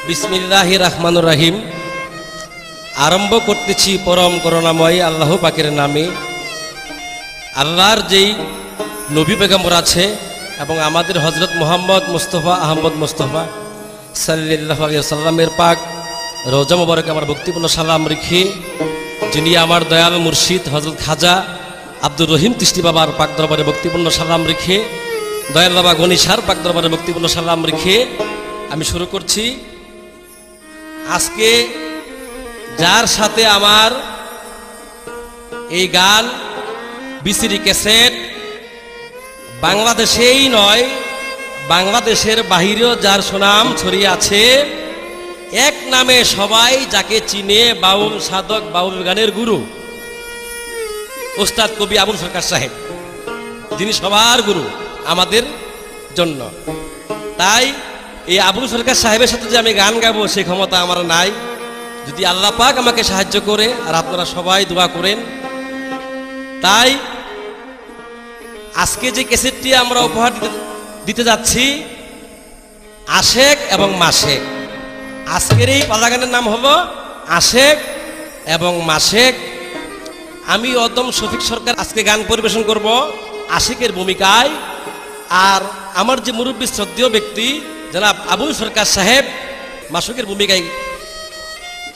বিসমিল্লাহির রহমানির রহিম। আরম্ভ করতেছি পরম করুণাময় আল্লাহ পাকের নামে। আল্লাহর যেই নবী পেগম্বর আছে এবং আমাদের হযরত মুহাম্মদ মুস্তাফা আহমদ মুস্তাফা সাল্লাল্লাহু আলাইহি ওয়াসাল্লামের পাক রওজা মোবারকে আমার ভক্তিপূর্ণ সালাম রেখে, যিনি আমার দয়াল মুর্শিদ হযরত খাজা আব্দুর রহিম চিশতি বাবার পাক দরবারে ভক্তিপূর্ণ সালাম রেখে, দয়াল বাবা গনি শাহর পাক দরবারে ভক্তিপূর্ণ সালাম রেখে আমি শুরু করছি। আজকে যার সাথে আমার এই গান বিসিডি ক্যাসেট বাংলাদেশেই নয়, বাংলাদেশের বাহিরেও যার সুনাম ছড়িয়ে আছে, এক নামে সবাই যাকে চিনে, বাউল সাধক, বাউল গানের গুরু ওস্তাদ কবি আবুল সরকার সাহেব, যিনি সবার গুরু আমাদের জন্য। তাই এই আবুল সরকার সাহেবের সাথে যে আমি গান গাবো সেই ক্ষমতা আমার নাই। যদি আল্লাহ পাক আমাকে সাহায্য করে আর আপনারা সবাই দোয়া করেন। তাই আজকে যে ক্যাসেটটি আমরা উপহার দিতে যাচ্ছি, আশেক এবং মাসেক। আজকের এই পালা গানের নাম হলো আশেক এবং মাসেক। আমি অদম শফিক সরকার আজকে গান পরিবেশন করব আশেকের ভূমিকায়, আর আমার যে মুরব্বী শ্রদ্ধেয় ব্যক্তি জনাব আবুল সরকার সাহেব মাসুকের ভূমিকায়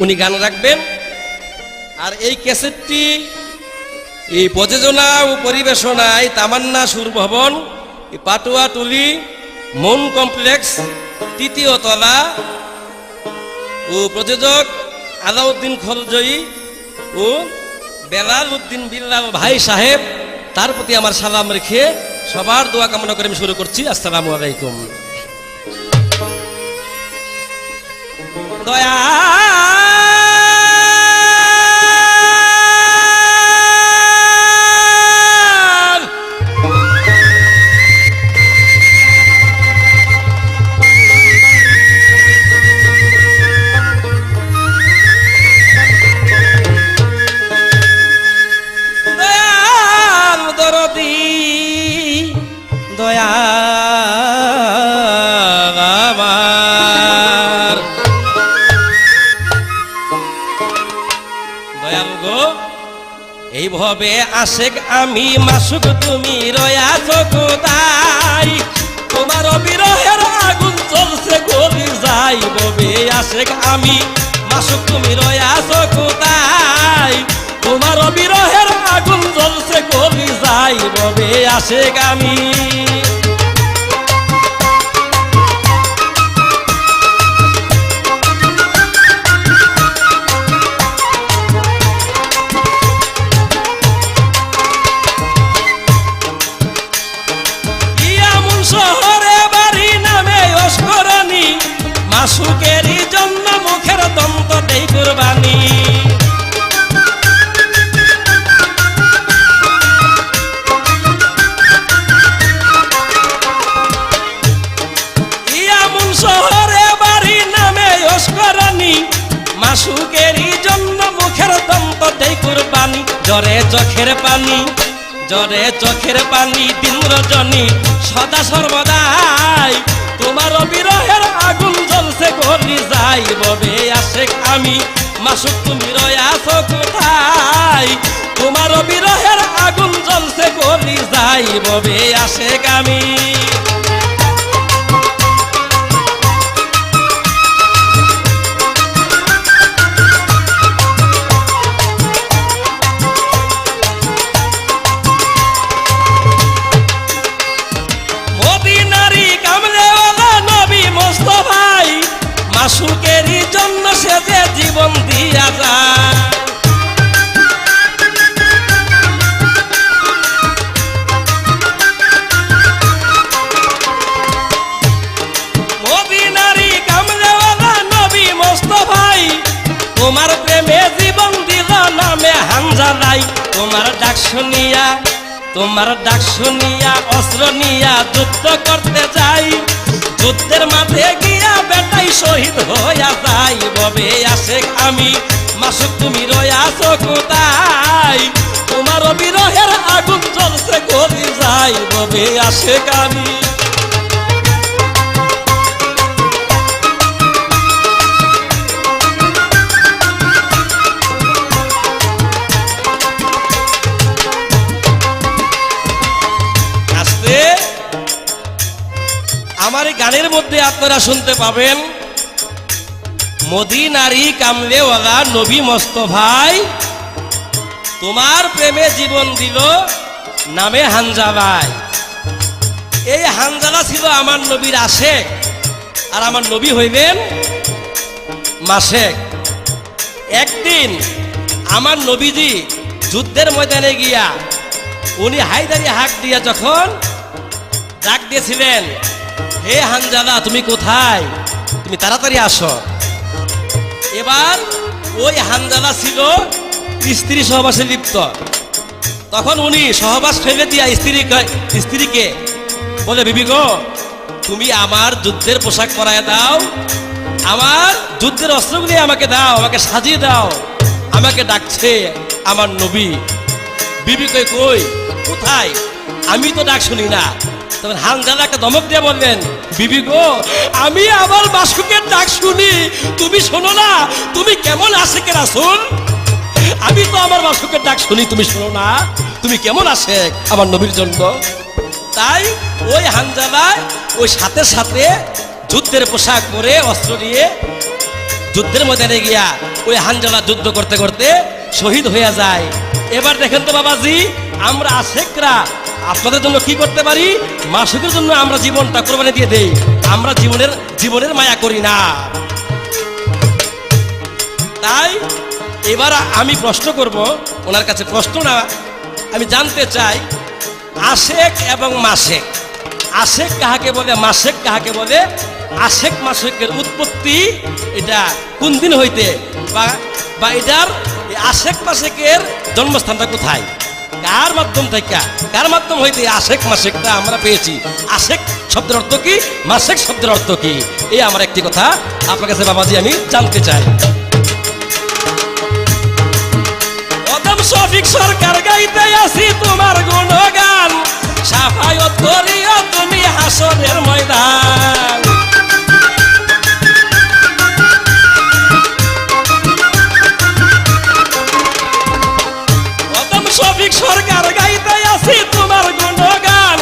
উনি গান রাখবেন। আর এই ক্যাসেটটি এই প্রযোজনা ও পরিবেশনায় তামান্না সুর ভবন, পাটুয়াটুলি মন কমপ্লেক্স, তৃতীয় তলা, ও প্রযোজক আলাউদ্দিন খলজয়ী ও বেলাল উদ্দিন বিল্লাল ভাই সাহেব, তার প্রতি আমার সালাম রেখে সবার দোয়া কামনা করে আমি শুরু করছি। আসসালামু আলাইকুম। দয়া এইভাবে আশেক আমি মাসুক তুমি রয়াছ কোথায়, তোমার বিরহের আগুন চলছে গলি যাই ববে। আশেক আমি মাসুক তুমি রয়াছ কোথায়, তোমার বিরহের আগুন চলছে গলি যাই ববে। আশেক আমি মাসুকেরই জন্য মুখের দন্ত দেই কুরবানি। ইয়ামুন শহরে বাড়ি নামে অস্করণী, মাসুকেরই জন্য মুখের দন্ত দেই কুরবানি। জ্বরে চোখের পানি, জ্বরে চোখের পানি দিন রজনী সদা সর্বদাই, তোমার বিরহের আগুন জ্বলছে গলি যাই ববে। আশেক আমি মাসুক তুমি রয়াছ কোথায়, তোমার বিরহের আগুন জ্বলছে গলি যাই ববে। আশেক আমি মাসুকেরই জন্য সে যে জীবন দিয়া যায়। মদিনারি কামলেওয়ালা নবী মোস্তফাই, তোমার প্রেমে জীবন দিল নামে হামজালাই। তোমার ডাক শুনিয়া, তোমার ডাক শুনিয়া অস্ত্র নিয়া যুদ্ধ করতে যাই, যুদ্ধের মাঠে গিয়া বেটাই শহীদ হইয়া যাই ববে। আশেক আমি মাসুক তুমি রয়াছ কোথায়, তোমার বিরহের আগুন জ্বলছে করি যাই ববে আশেক আমি। আস্তে আমার এই গানের মধ্যে আপনারা শুনতে পাবেন, মদিনারি কামলেওয়ালা নবী মোস্তফাই তোমার প্রেমে জীবন দিল নামে হানজালাই। এই হানজালা ছিল আমার নবীর আশেক, আর আমার নবী হইলেন মাসেক। একদিন আমার নবীজি যুদ্ধের ময়দানে গিয়া উনি হায়দারি হাঁক দিয়া যখন ডাক দিয়েছিলেন, হে হানজালা তুমি কোথায়, তুমি তাড়াতাড়ি আসো। এবার ওই হানজালা ছিল স্ত্রী সহবাসে লিপ্ত। তখন উনি সহবাস ফেলে দিয়া স্ত্রীকে বলে, বিবি গো তুমি আমার যুদ্ধের পোশাক পরায় দাও, আমার যুদ্ধের অস্ত্রগুলি আমাকে দাও, আমাকে সাজিয়ে দাও, আমাকে ডাকছে আমার নবী। বিবি কই কই কোথায়, আমি তো ডাক শুনি না। তখন হানজালা একটা ধমক দিয়ে বললেন, বিবি গো আমি আমার মাসুকের ডাক শুনি, তুমি শোনো না, তুমি কেমন আশেকের রাসূল, আমি তো আমার মাসুকের ডাক শুনি, তুমি শোনো না, তুমি কেমন আশেক আমার নবীর জন্য। তাই ওই হানজালা ওই সাথে সাথে যুদ্ধের পোশাক পরে অস্ত্র নিয়ে যুদ্ধের ময়দানে গিয়া ওই হানজালা যুদ্ধ করতে করতে শহীদ হয়ে যায়। এবার দেখেন তো বাবাজি, আমরা আশেকরা আপনাদের জন্য কি করতে পারি, মাসুকের জন্য আমরা জীবনটা কোরবানি দিয়ে দেই, আমরা জীবনের মায়া করি না। তাই এবার আমি প্রশ্ন করব ওনার কাছে, প্রশ্ন না আমি জানতে চাই, আশেক এবং মাসেক, আশেক কাহাকে বলে মাসেক কাহাকে বলে, আশেক মাসেকের উৎপত্তি এটা কোন দিন হইতে, বা এটার আশেক মাসেকের জন্মস্থানটা কোথায়, কার মাধ্যম থেকে, কার মাধ্যম হইতে আশেক মাসেকটা আমরা পেয়েছি, আশেক শব্দের অর্থ কি, মাসেক শব্দের অর্থ কি, এই আমার একটি কথা আপনার কাছে বাবাজি আমি জানতে চাই। শফিক সরকার গাইতে আসি তোমার গুণগান, সাফায়াত করিও তুমি হাসরের ময়দান। শফিক সরকার গাইতে আসি তোমার গুণগান,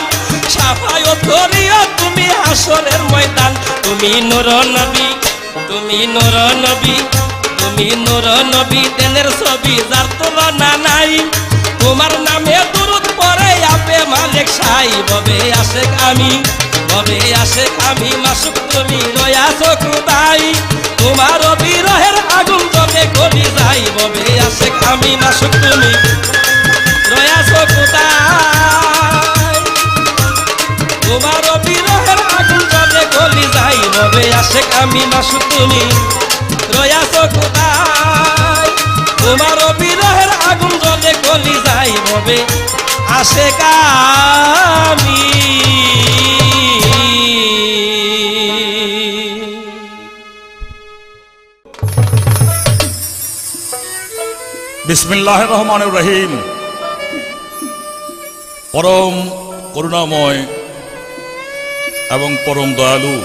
সাফায়াত করিও তুমি হাসরের ময়দান। তুমি নূর নবী, তুমি নূর নবী, তুমি নূর নবী দেনের ছবি যার তুলনা নাই, তোমার নামে দুরূদ পড়ে আপে মালিক সাই ববে আশেক আমি, ববে আশেক আমি মাসুক তুমি রয়াছো কোথায়, তোমার বিরহের আগুন জ্বলে গলি যাই ববে আশেক আমি মাসুক তুমি রয়াছো কোথায়, তোমার বিরহের আগুন জ্বলে গলি যাই ববে আশেক আমি মাসুক তুমি রয়াছো কোথায়, তোমার বিরহের আগুন জ্বলে গলি যাই ববে আশেক আমি। বিসমিল্লাহির রহমানির রহিম। পরম করুণাময় এবং পরম দয়ালু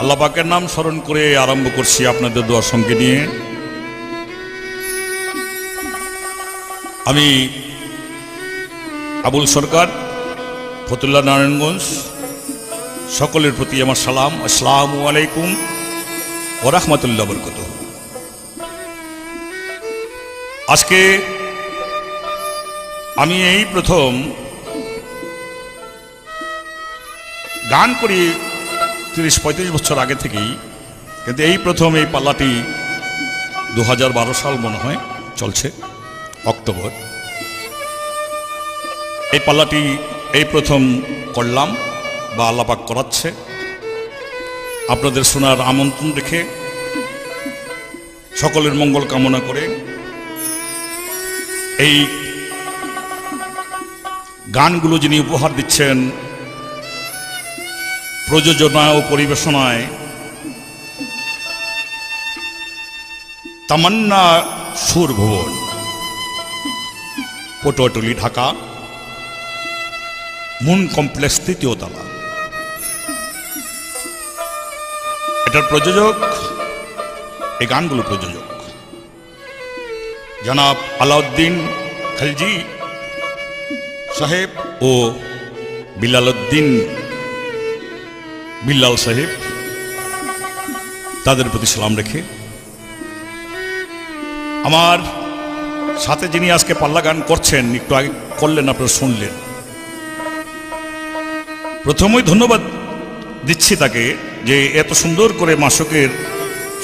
আল্লাহ পাকের নাম স্মরণ করে আরম্ভ করছি আপনাদের দোয়ার সঙ্গে নিয়ে। আমি আবুল সরকার, ফতুল্লাহ নারায়ণগঞ্জ, সকলের প্রতি আমার সালাম, আসসালামু আলাইকুম ওয়া রাহমাতুল্লাহি ওয়া বারাকাতুহু। আজকে আমি এই প্রথম গান করি 30-35 বছর আগে থেকেই, কিন্তু এই প্রথম এই পাল্লাটি 2012 সাল মনে হয় চলছে, অক্টোবর। এই পাল্লাটি এই প্রথম করলাম বা আল্লাহ পাক করাচ্ছে। আপনাদের শোনার আমন্ত্রণ রেখে সকলের মঙ্গল কামনা করে এই গানগুলো যিনি উপহার দিচ্ছেন প্রযোজনা ও পরিবেশনায়, তামান্না সুর ভুবন, পটুয়াটুলি, ঢাকা। মুন কমপ্লেক্স 3য় তলা। এটার প্রযোজক, এই গানগুলো প্রযোজক জনাব আলাউদ্দিন খলজি সাহেব ও বিলালউদ্দিন বিল্লাল সাহেব, তাদের প্রতি সালাম রেখে আমার সাথে যিনি আজকে পাল্লা গান করছেন, একটু আগে করলেন, আপনারা শুনলেন। প্রথমেই ধন্যবাদ দিচ্ছি তাকে যে এত সুন্দর করে মাসকের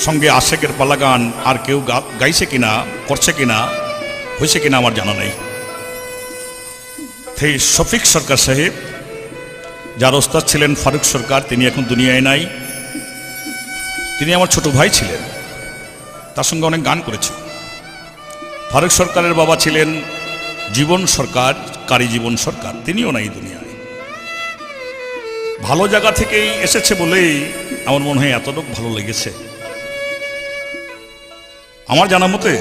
সঙ্গে আশেকের পাল্লা গান আর কেউ গাইছে কিনা, করছে কিনা, হয়েছে কিনা আমার জানা নেই। সেই শফিক সরকার সাহেব, যার ওস্তাদ ছিলেন ফারুক সরকার, তিনি এখন দুনিয়ায় নাই। তিনি আমার ছোট ভাই ছিলেন, তার সঙ্গে অনেক গান করেছি। ফারুক সরকারের বাবা ছিলেন জীবন সরকার, কারি জীবন সরকার, তিনিও নাই দুনিয়ায়। ভালো জায়গা থেকেই এসেছে বলেই আমার মনে হয় এতটুকু ভালো লেগেছে। আমার জানা মতে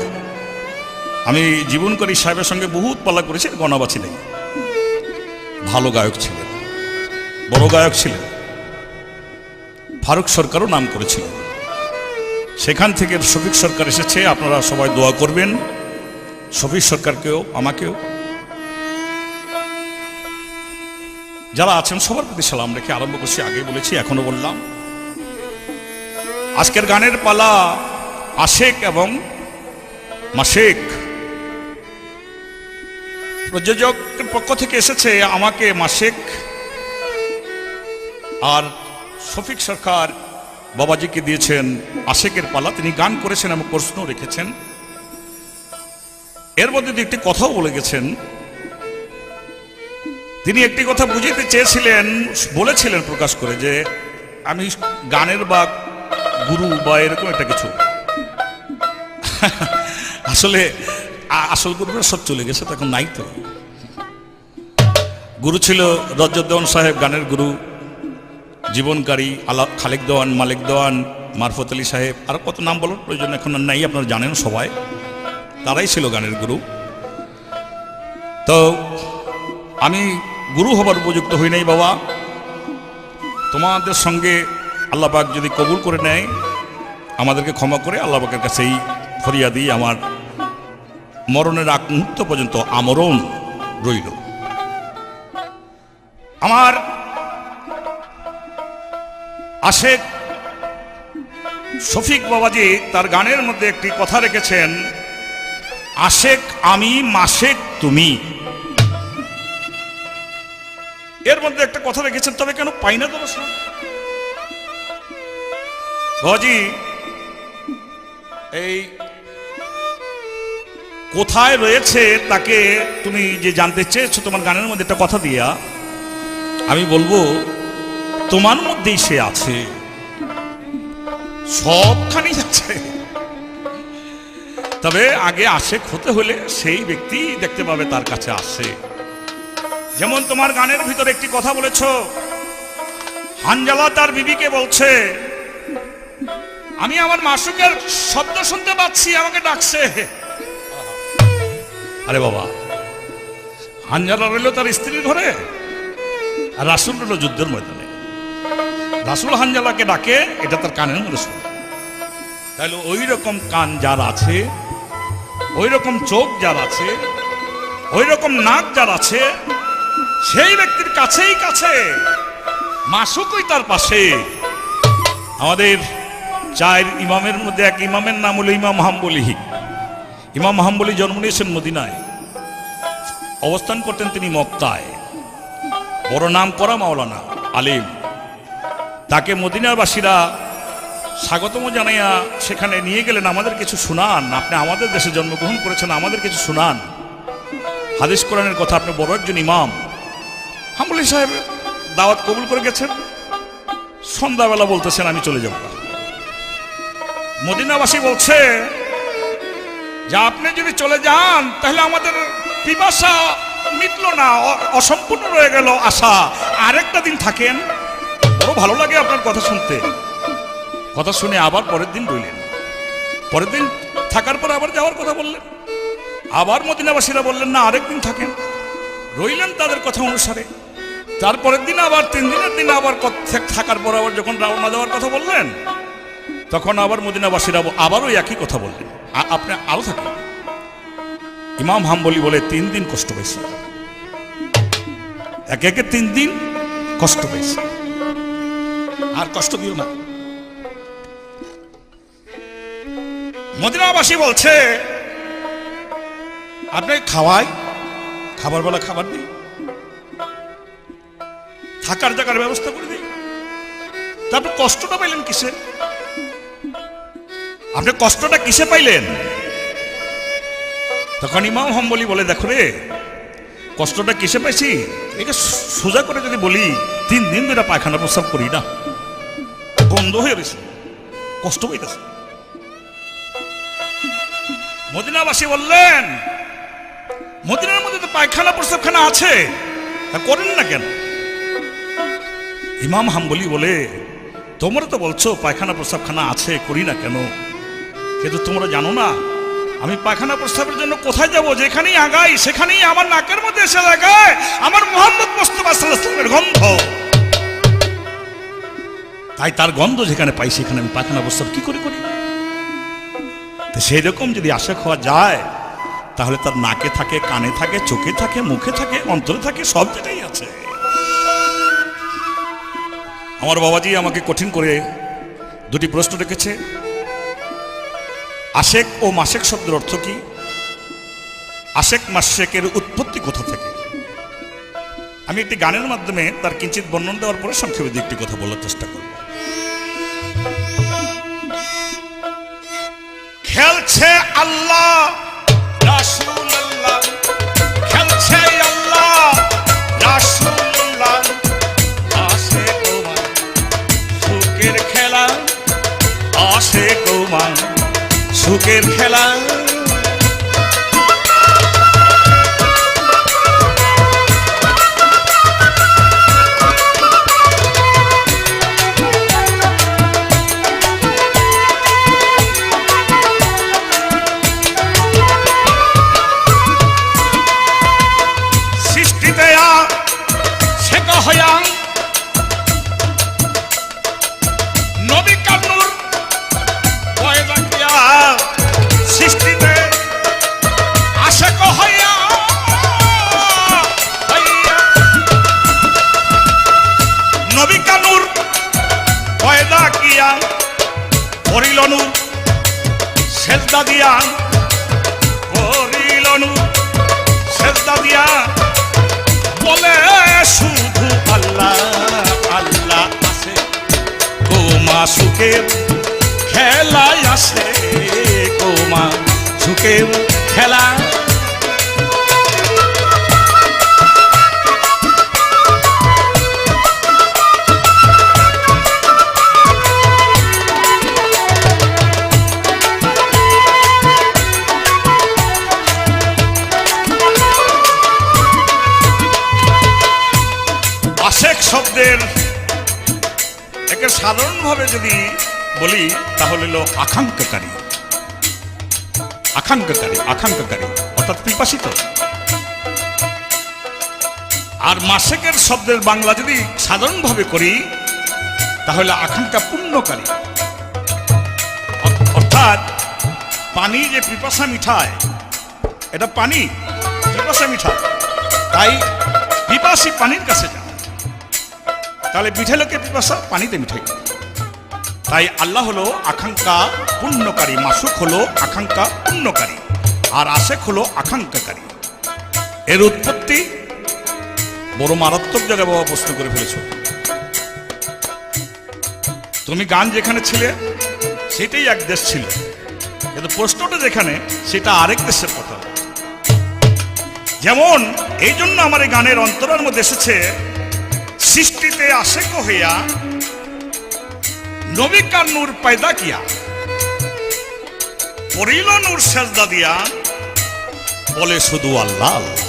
আমি জীবনকারী সাহেবের সঙ্গে বহুত পাল্লা করেছি, গণাবাছি নেই। ভালো গায়ক ছিলেন, বড় গায়ক ছিলেন। ফারুক সরকারও নাম করেছিলেন। সেখান থেকে শফিক সরকার এসেছে। আপনারা সবাই দোয়া করবেন শফিক সরকারকেও, আমাকেও। যারা আছেন সবার প্রতি সালাম রেখে আরম্ভ করছি। আগে বলেছি, এখনো বললাম, আজকের গানের পালা আশেক এবং মাসেক। প্রযোজকের পক্ষ থেকে এসেছে আমাকে মাসেক, আর শফিক সরকার বাবাজিকে দিয়েছেন আশেকের পালা। তিনি গান করেছেন এবং প্রশ্ন রেখেছেন। এর মধ্যে একটি কথাও বলে গেছেন। তিনি একটি কথা বুঝাইতে চেয়েছিলেন, বলেছিলেন প্রকাশ করে যে আমি গানের বা গুরু বা এরকম একটা কিছু। আসলে আসল গুরুরা সব চলে গেছে, তখন নাই। তো গুরু ছিল রজত দেওয়ান সাহেব, গানের গুরু। জীবনকারী খালেক দেওয়ান, মালিক দেওয়ান, মারফত আলী সাহেব, আর কত নাম বলার প্রয়োজন এখন আর নাই, আপনারা জানেন সবাই। তারাই ছিল গানের গুরু। তো আমি গুরু হবার উপযুক্ত হই নাই বাবা। তোমাদের সঙ্গে আল্লাহ পাক যদি কবুল করে নেয়, আমাদেরকে ক্ষমা করে আল্লাহ পাকের কাছেই ফরিয়াদি আমার মরণের আগ মুহূর্ত পর্যন্ত আমরণ রইল। আমার আশেক শফিক বাবাজি তার গানের মধ্যে একটি কথা রেখেছেন, আশেক আমি, মাসেক তুমি। এর মধ্যে একটা কথা রেখেছেন, তবে কেন পাই না তোমার সঙ্গে বাবাজি। এই কোথায় রয়েছে তাকে তুমি যে জানতে চেয়েছো তোমার গানের মধ্যে একটা কথা দিয়া, আমি বলবো তোমার মধ্যেই সে আছে, সবখানি আছে। তবে আগে আশেক হতে হলে সেই ব্যক্তি দেখতে পাবে তার কাছে আসে। যেমন তোমার গানের ভিতরে একটি কথা বলেছ, হানজালা তার বিবিকে বলছে, আমি আমার মাসুকের শব্দ শুনতে পাচ্ছি, আমাকে ডাকছে। আরে বাবা, হানজালা রইল তার স্ত্রীর ঘরে, আর রাসূল রইল যুদ্ধের ময়দানে। রাসূল হানজালাকে ডাকে, এটা তার কানের মধ্যে শুনে। তাহলে ওই রকম কান যার আছে, ওই রকম চোখ যার আছে, ওই রকম নাক যার আছে, সেই ব্যক্তির কাছেই কাছে, মাসুকই তার পাশে। আমাদের চার ইমামের মধ্যে এক ইমামের নাম হলো ইমাম হাম্বলি। ইমাম হাম্বলি জন্ম নিয়েছেন মদিনায়, অবস্থান করতেন তিনি মক্কায়। বড় নাম করা মাওলানা আলিম। তাকে মদিনাবাসীরা স্বাগতম জানাইয়া সেখানে নিয়ে গেলেন, আমাদের কিছু শুনান, আপনি আমাদের দেশে জন্মগ্রহণ করেছেন, আমাদের কিছু শুনান, হাদিস কোরআনের কথা, আপনি বড় একজন ইমাম। হাম্বলি সাহেব দাওয়াত কবুল করে গেছেন। সন্ধ্যাবেলা বলতেছেন আমি চলে যাব। মদিনাবাসী বলছে যে আপনি যদি চলে যান তাহলে আমাদের পিপাসা মিটলো না, অসম্পূর্ণ রয়ে গেল আশা, আরেকটা দিন থাকেন, বড় ভালো লাগে আপনার কথা শুনতে। কথা শুনে আবার পরের দিন রইলেন। পরের দিন থাকার পর আবার যাওয়ার কথা বললেন। আবার মদিনাবাসীরা বললেন না, আরেকদিন থাকেন। রইলেন তাদের কথা অনুসারে। তারপরের দিন আবার 3 দিনের দিন আবার থাকার পর আবার যখন রওনা দেওয়ার কথা বললেন, তখন আবার মদিনাবাসীরা আবারও একই কথা বললেন, আপনি আরো থাকবেন। ইমাম হাম্বলি বলে 3 দিন কষ্ট পেয়েছি, একে একে 3 দিন কষ্ট পেয়েছি, আর কষ্ট দিও না। মদিনাবাসী বলছে, আপনি খাওয়াই, খাবার বেলা খাবার দিই, থাকার জায়গার ব্যবস্থা করে দিই, তারপর কষ্টটা পাইলেন কিসে? আপনি কষ্টটা কিসে পাইলেন? তখন ইমাম হাম্বলি বলে, দেখো রে, কষ্টটা কিসে পাইছি এটা সোজা করে যদি বলি, 3 দিন ধরে পায়খানা প্রস্রাব করি না, বন্ধ হয়ে গেছে, কষ্ট পাইতেছে। মদিনাবাসী বললেন, মদিনার মধ্যে তো পায়খানা প্রস্রাবখানা আছে, তা করেন না কেন? ইমাম হাম্বলি বলে, তোমরা তো বলছো পায়খানা প্রস্রাবখানা আছে, করি না কেন, কিন্তু তোমরা জানো না আমি পায়খানা প্রস্রাবের জন্য কোথায় যাব? যেখানেই আগাই সেখানেই আমার নাকের মধ্যে এসে লাগায় আমার মুহাম্মদ মুস্তাফা সাল্লাল্লাহু আলাইহি ওয়াসাল্লামের গন্ধ। তাই তার গন্ধ যেখানে পাই সেখানে আমি পায়খানা প্রস্রাব কি করে করি? তো সেই রকম যদি আশিক হওয়া যায়, তাহলে তার নাকে থাকে, কানে থাকে, চোখে থাকে, মুখে থাকে, অন্তরে থাকে, সব জায়গায় আছে। আমার বাবাজি আমাকে কঠিন করে 2টি প্রশ্ন রেখেছে, আশেক ও মাসেক শব্দের অর্থ কি, আশেক মাসেকের উৎপত্তি কোথা থেকে। আমি একটি গানের মাধ্যমে তার কিঞ্চিত বর্ণনা দেওয়ার পরে সংক্ষেপে 2টি কথা বলার চেষ্টা করব। খেলছে আল্লাহ রাসূলুল্লাহ, খেলছে আল্লাহ রাসূলুল্লাহ, আসে গোমান সুখের খেলা, আসে গোমান সুখের খেলা। সৃষ্টিতে শেখ হয়া নবী কানুর পয়দা কিয়া, সৃষ্টিতে আশেক হইয়া নবী কানুর পয়দা কিয়া, করিলনু সেজদা দিয়া, করিলনু সেজদা দিয়া, বলে শুধু আল্লাহ আল্লাহ আছে, গোমা সুখের খেলায় আসে, গোমা সুখের খেলা। আশেক শব্দের একে সাধারণভাবে যদি বলি তাহলে হলো আকাঙ্ক্ষাকারী, আকাঙ্ক্ষাকারী, আকাঙ্ক্ষাকারী অর্থাৎ পিপাসিত। আর মাসেকের শব্দের বাংলা যদি সাধারণভাবে করি তাহলে আকাঙ্ক্ষা পূর্ণকারী, অর্থাৎ পানি যে পিপাসা মিঠায়, এটা পানি পিপাসা মিঠায়, তাই পিপাসী পানির কাছে যায়। তাহলে মিঠে লোকের পিপাসা পানিতে মিঠাই, তাই আল্লাহ হলো আকাঙ্ক্ষা পূর্ণকারী, মাসুক হলো আকাঙ্ক্ষা পূর্ণকারী, আর আশেক হলো আকাঙ্ক্ষাকারী। এর উৎপত্তি বড় মারাত্মক জায়গায় বাবা প্রশ্ন করে ফেলেছ। তুমি গান যেখানে ছিলে সেটাই এক দেশ ছিল, কিন্তু প্রশ্নটা যেখানে সেটা আরেক দেশের কথা। যেমন এই জন্য আমার এই গানের অন্তরের মধ্যে এসেছে, সৃষ্টিতে আশেক হইয়া নবী কা নূর পয়দা কিয়া, করিল নূর সেজদা দিয়া, বলে শুধু আল্লাহ আল্লাহ।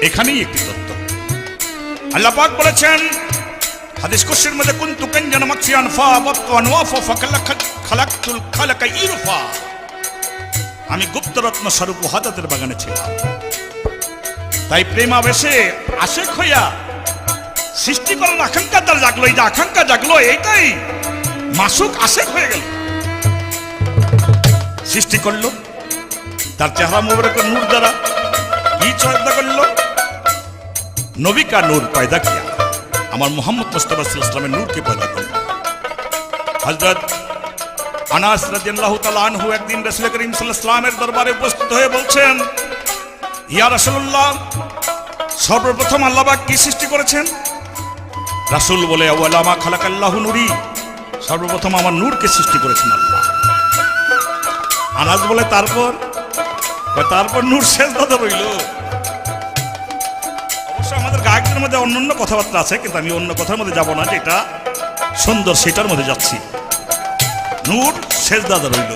এখানেই একটি তত্ত্ব। আল্লাহ পাক বলেছেন হাদিস কুদসির মধ্যে, কুনতু কানজান মাকসিয়ান ফাবাতু আনওয়াফা ফাখালাকতুল খালাকা ইরফা, আমি গুপ্তরত্ন স্বরূপ হাদাতের বাগানে ছিলাম, তাই প্রেমাবেশে আশেক হইয়া সৃষ্টি করার আকাঙ্ক্ষা তার জাগলো, এই যে আকাঙ্ক্ষা জাগলো এইটাই মাসুক আশেক হয়ে গেল। সৃষ্টি করলো তার চেহারা মুবারকের নূর দ্বারা, কি চর্চা করলো? নবী কা নূর পয়দা কিয়া, আমার মোহাম্মদ মুস্তাফা সাল্লাল্লাহু আলাইহি ওয়াসাল্লামের নূরকে পয়দা করলো। হযরত আনাস রাদিয়াল্লাহু তাআলা আনহু একদিন রাসূল করিম সাল্লাল্লাহু আলাইহি ওয়াসাল্লামের দরবারে উপস্থিত হয়ে বলছেন, ইয়া রাসূলুল্লাহ, সর্বপ্রথম আল্লাহ পাক কি সৃষ্টি করেছেন? রাসূল বলে, আওয়ালা মা খালাকাল্লাহু নূরি, সর্বপ্রথম আমার নূরকে সৃষ্টি করেছেন আল্লাহ। আনাস বলে, তারপর নূর সেজদাতে রইল। অবশ্য আমাদের গায়কদের মধ্যে অন্যান্য কথাবার্তা আছে, কিন্তু আমি অন্য কথার মধ্যে যাব না, যেটা সুন্দর সেটার মধ্যে যাচ্ছি। নূর সেজদাতে রইল।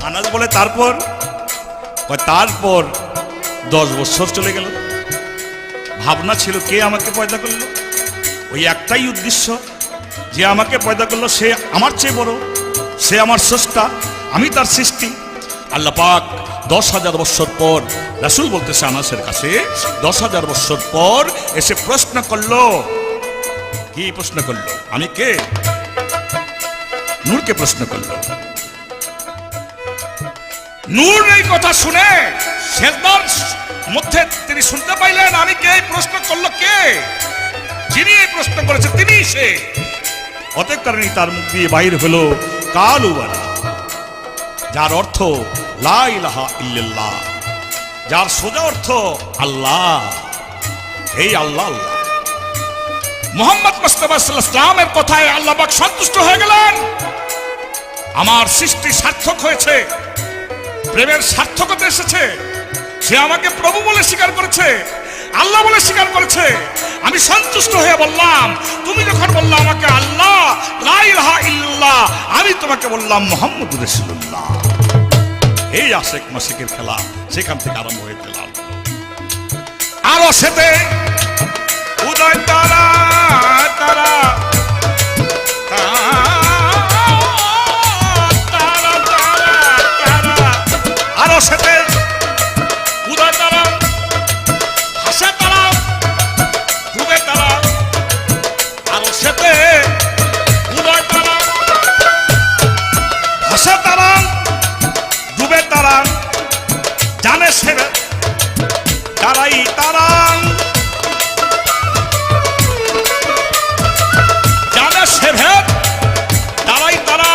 আনাস বলে, তারপর 10 বছর চলে গেল। ভাবনা ছিল কে আমাকে পয়দা করলো? ওই একটাই উদ্দেশ্য, যে আমাকে পয়দা করলো সে আমার চেয়ে বড়, সে আমার স্রষ্টা, আমি তার সৃষ্টি। আল্লাহ পাক 10,000 বছর পর, রাসূল বলতেছে আনাসের কাছে, 10,000 বছর পর এসে প্রশ্ন করলো। কি প্রশ্ন করলো? আমি কে? নূরকে প্রশ্ন করলো। নূর এই কথা শুনে সেজদার মধ্যে তিনি শুনতে পাইলেন আমি কে। প্রশ্ন করলো কে? যিনি এই প্রশ্ন করেছে তিনি সে। অতএব কারণে তার মুখ দিয়ে বাইর হলো কালু ওয়ালা, যার অর্থ লা ইলাহা ইল্লাল্লাহ, যার সোজা অর্থ আল্লাহ। এই আল্লাহ আল্লাহ মুহাম্মদ মুস্তাফা সাল্লাল্লাহু আলাইহি ওয়াসাল্লামের কথায় আল্লাহ পাক সন্তুষ্ট হয়ে গেলেন। আমার সৃষ্টি সার্থক হয়েছে, প্রেমের সার্থকতা এসেছে। সে আমাকে প্রভু বলে স্বীকার করেছে, আল্লাহ বলে স্বীকার করেছে। আমি সন্তুষ্ট হয়ে বললাম, তুমি যখন বললাম আমাকে আল্লাহ লা ইলাহা ইল্লাল্লাহ, আমি তোমাকে বললাম মুহাম্মদুর রাসূলুল্লাহ। এই আশেক মাসিকের খেলা সেখান থেকে আরম্ভ হয়ে গেল। আরো সেতে উদয় তারা তারা আরো সেতে উদয় তারা, হাসে তারা, ডুবে তারা। আরো সেতে উদয় তারা, হাসে তারা, ডুবে তারা, জানে সে তারাই তারা, জানে সে ভেদ তারাই তারা।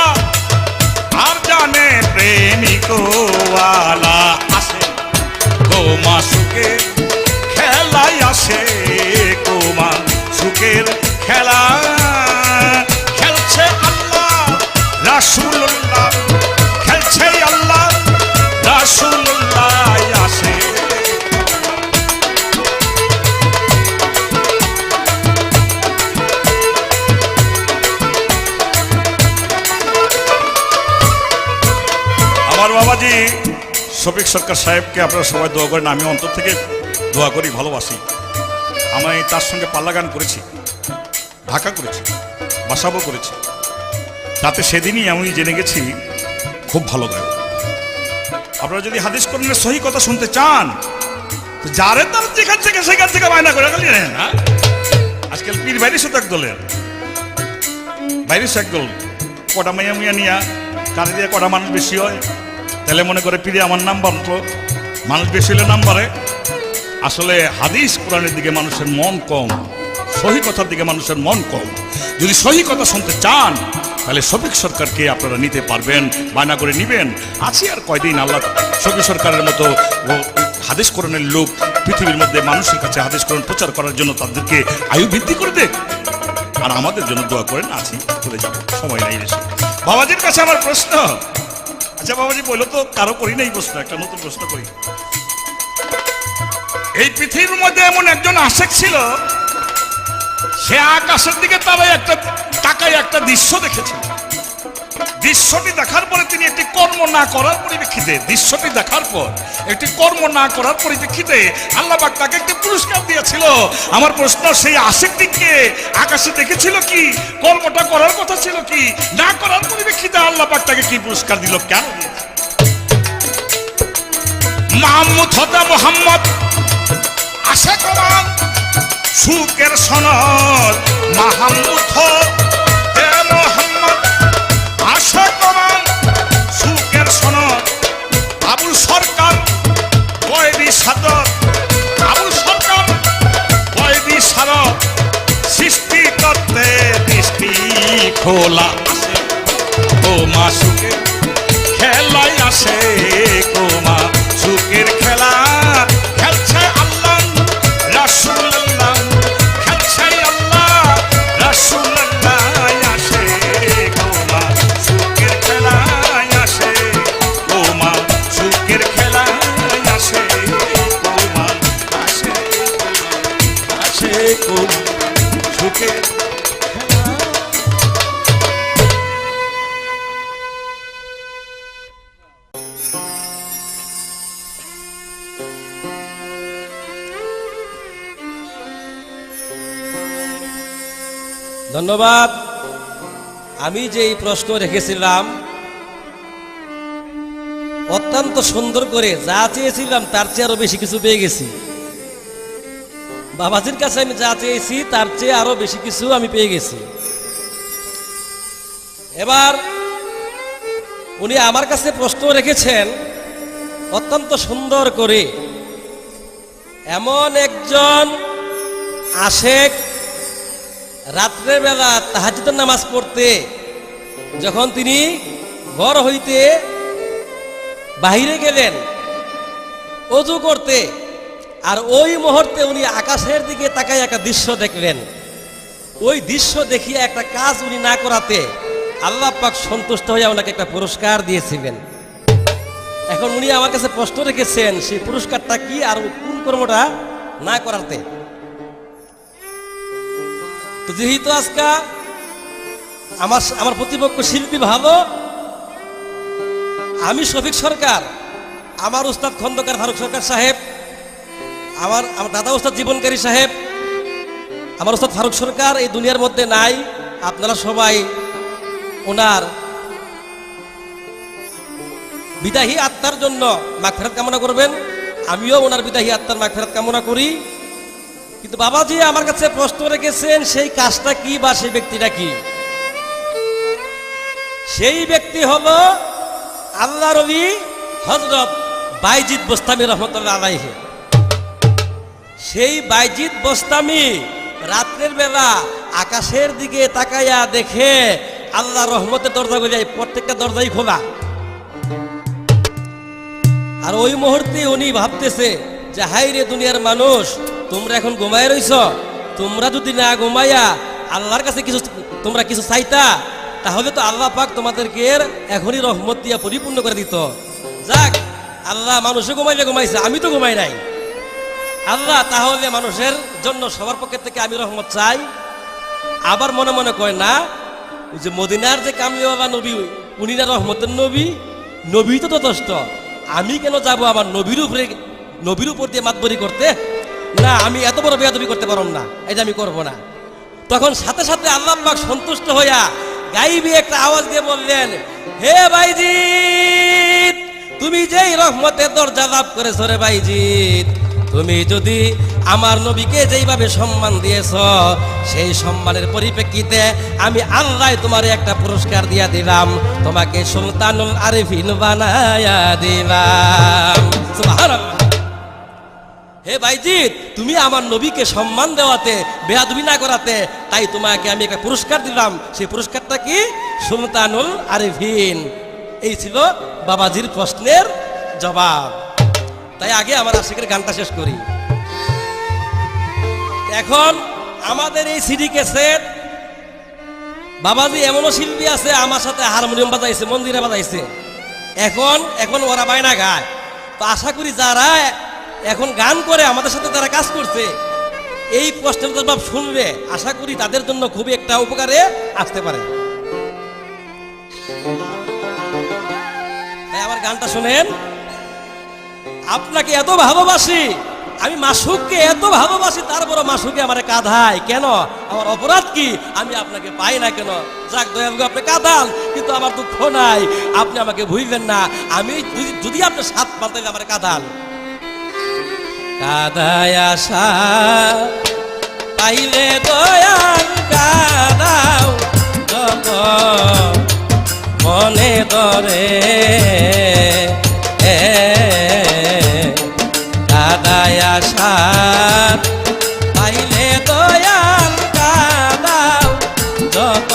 আর জানে প্রেমিক ওয়ালা আসে কোমা সুখের খেলাই, আসে কোমা সুখের খেলা। খেলছে আল্লাহ রাসূলুল্লাহ, খেলছে আল্লাহ রাসূলুল্লাহ। আসে আমার বাবাজি শফিক সরকার সাহেবকে আপনারা সবাই দোয়া করেন। আমি অন্তর থেকে দোয়া করি, ভালোবাসি। আমি তার সঙ্গে পাল্লা গান করেছি, ঢাকা করেছি, বাসাবো করেছি। তাতে সেদিনই আমি জেনে গেছি খুব ভালো গায়ক। আপনারা যদি হাদিস কোরআনের সহি কথা শুনতে চান, তো যারে তার যেখান থেকে সেখান থেকে বায়না করে গেলেন। হ্যাঁ, আজকাল পীর বাইরিস তো একদলের, বাইরিস একদল কটা মাইয়া মিয়া নিয়া কানে দিয়ে কটা মানুষ বেশি হয়, তাহলে মনে করে পীরে আমার নাম বানলো, মানুষ বেশি হলে নাম বাড়ে। আসলে হাদিস কোরআনের দিকে মানুষের মন কম, সহি কথার দিকে মানুষের মন কম। যদি সহি কথা শুনতে চান তাহলে শফিক সরকারকে আপনারা নিতে পারবেন, বায়না করে নিবেন। আছি আর কয়দিন, আল্লাহ শফিক সরকারের মতো হাদিস কোরআনের লোক পৃথিবীর মধ্যে মানুষের কাছে হাদিস কোরআন প্রচার করার জন্য তাদেরকে আয়ু বৃদ্ধি করে দেখ। আর আমাদের জন্য দোয়া করেন। আছি, চলে যাব, সময় নাই এসে। বাবাজির কাছে আমার প্রশ্ন, আচ্ছা বাবাজি বললো তো কারো করি নাই প্রশ্ন, একটা নতুন প্রশ্ন করি। এই পৃথিবীর মধ্যে এমন একজন আশেক ছিল, সে আকাশের দিকে তাকায় একটা দৃশ্য দেখেছিল। দৃশ্যটি দেখার পরে তিনি একটি কর্ম না করার পরিপ্রেক্ষিতে, দৃশ্যটি দেখার পর একটি কর্ম না করার পরিপ্রেক্ষিতে আল্লাহ পাক তাকে একটি পুরস্কার দিয়েছিল। আমার প্রশ্ন, সেই আশেকটিকে আকাশে দেখেছিল কি? কর্মটা করার কথা ছিল কি? না করার পরিপ্রেক্ষিতে আল্লাহ পাক তাকে কি পুরস্কার দিল? কেন? মাহমুদ হতে মোহাম্মদ আশেক সুখের সনদ মাহমুদ হে মোহাম্মদ আশাক রহমান সুখের সনদ আবুল সরকার কয়েদি সাদত আবুল সরকার কয়েদি সাদত সৃষ্টি করতে দৃষ্টি খোলা আসে কোমা সুখের খেলায় আসে কোমা সুখের খেলা খেলছে আল্লাহ রাসূলুল্লাহ খেলছে আল্লাহ রাসূলুল্লাহ আসে কোমা সুখের খেলায় আসে কোমা সুখের খেলায় আসে কোমা আসে আসে কোমা সুখের ধন্যবাদ। আমি যে এই প্রশ্ন রেখেছিলাম অত্যন্ত সুন্দর করে যা চেয়েছিলাম তার চেয়ে আরো বেশি কিছু পেয়ে গেছি। বাবাজির কাছে আমি যা চেয়েছি তার চেয়ে আরো বেশি কিছু আমি পেয়ে গেছি। এবার উনি আমার কাছে প্রশ্ন রেখেছেন অত্যন্ত সুন্দর করে, এমন একজন আশেক রাত্রের বেলা তাহাজ্জুদের নামাজ পড়তে যখন তিনি ঘর হইতে বাহিরে গেলেন ওযু করতে, আর ওই মুহূর্তে উনি আকাশের দিকে তাকায় একটা দৃশ্য দেখলেন। ওই দৃশ্য দেখিয়ে একটা কাজ উনি না করাতে আল্লাহ পাক সন্তুষ্ট হয়ে ওনাকে একটা পুরস্কার দিয়েছিলেন। এখন উনি আমার কাছে প্রশ্ন রেখেছেন সেই পুরস্কারটা কি আর কোন কর্মটা না করাতে। তো যেহেতু আজকে আমার প্রতিপক্ষ শিল্পী ভালো, আমি শফিক সরকার, আমার উস্তাদ খন্দকার ফারুক সরকার সাহেব, আমার দাদা উস্তাদ জীবনকারী সাহেব, আমার উস্তাদ ফারুক সরকার এই দুনিয়ার মধ্যে নাই। আপনারা সবাই ওনার বিদায়ী আত্মার জন্য মাগফিরাত কামনা করবেন। আমিও ওনার বিদায়ী আত্মার মাগফিরাত কামনা করি। কিন্তু বাবাজি আমার কাছে প্রশ্ন রেখেছেন সেই কাজটা কি বা সেই ব্যক্তিটা কি। সেই ব্যক্তি হলো আল্লাহর ওলি হযরত বাইজিদ বোস্তামি রহমতুল্লাহ আলাইহি। সেই বাইজিদ বোস্তামি রাত্রের বেলা আকাশের দিকে তাকাইয়া দেখে আল্লাহ রহমতের দরজাগুলি প্রত্যেকটা দরজাই খোলা। আর ওই মুহূর্তে উনি ভাবতেছে যে হাই রে দুনিয়ার মানুষ, তোমরা এখন ঘুমায় রইছ, তোমরা যদি না ঘুমাইয়া আল্লাহর কাছে তোমরা কিছু চাইতা তাহলে তো আল্লাহ পাক তোমাদেরকে এখনই রহমত দিয়া পরিপূর্ণ করে দিত। যাক, আল্লাহ মানুষে ঘুমাইছে, আমি তো ঘুমাই নাই। আল্লাহ তাহলে মানুষের জন্য সবার পক্ষে থেকে আমি রহমত চাই। আবার মনে মনে কয় না, ওই যে মদিনার যে কামলিওয়ালা নবী, উনি না রহমতের নবী, নবী তো যথেষ্ট, আমি কেন যাব আমার নবীর উপর দিয়ে মাতবরি করতে? না, আমি এত বড় বেয়াদবি করতে পারব না, এটা আমি করব না। তখন সাথে সাথে আল্লাহ পাক সন্তুষ্ট হইয়া গাইবি একটা আওয়াজ দিয়ে বললেন, হে বাইজিদ, তুমি যেই রহমতের দরজা লাভ করেছো রে বাইজিদ, তুমি যদি আমার নবীকে যেইভাবে সম্মান দিয়েছ সেই সম্মানের পরিপ্রেক্ষিতে আমি আল্লাহ তোমার একটা পুরস্কার দিয়া দিলাম, তোমাকে সুলতানুল আরিফিন বানায়া দিলাম। সুবহানাল্লাহ। হে বাইজিদ, তুমি আমার নবীকে সম্মান দেওয়াতে, বেয়াদবি না করাতে, তাই তোমাকে আমি একটা পুরস্কার দিলাম। সেই পুরস্কারটা কি? সুলতানুল আরিফিন। এই ছিল বাবাজির প্রশ্নের জবাব। তাই আগে আমার আশিকের গানটা শেষ করি। এখন আমাদের এই সিডি ক্যাসেট, বাবাজি এমনও শিল্পী আছে আমার সাথে হারমোনিয়াম বাজাইছে, মন্দিরে বাজাইছে, এখন ওরা বায়না গায়। তো আশা করি যারা এখন গান করে আমাদের সাথে যারা কাজ করছে এই প্রশ্নের জবাব শুনবে, আশা করি তাদের জন্য খুবই একটা উপকারে আসতে পারে। তাই আমার গানটা শুনেন। আপনাকে এত ভালোবাসি, আমি মাসুককে এত ভালোবাসি, তারপরে মাসুকে আমার কাঁদায় কেন? আমার অপরাধ কি? আমি আপনাকে পাই না কেন? যাক দয়াল গো, আপনি কাঁদান, কিন্তু আমার দুঃখ নাই, আপনি আমাকে ভুলবেন না। আমি যদি আপনি সাত পাল তাহলে আমার কাঁদান। কাদায় আসা পাইলে দয়াল কাদাও যত মনে ধরে কাদায় আসার পাইলে দয়াল কাদাও যত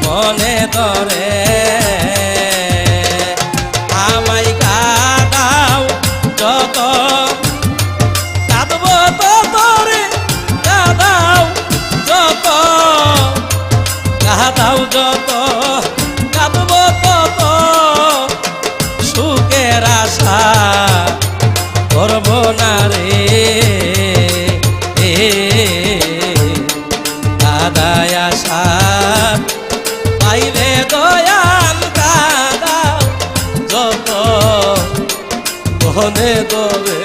মনে ধরে আমায় কাদাও যত কাঁদব তত রে কাদাও যত কাদাও যত কাঁদব তত সুখের আশা করব না রে কাদায় আশা পাইলে দয়াল কাদাও যত মনে ধরে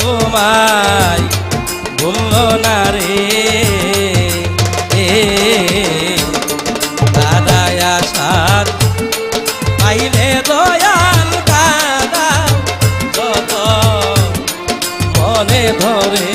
তোমায় ভুলল না রে কাদায় আসার পাইলে দয়াল কাদাও যত মনে ধরে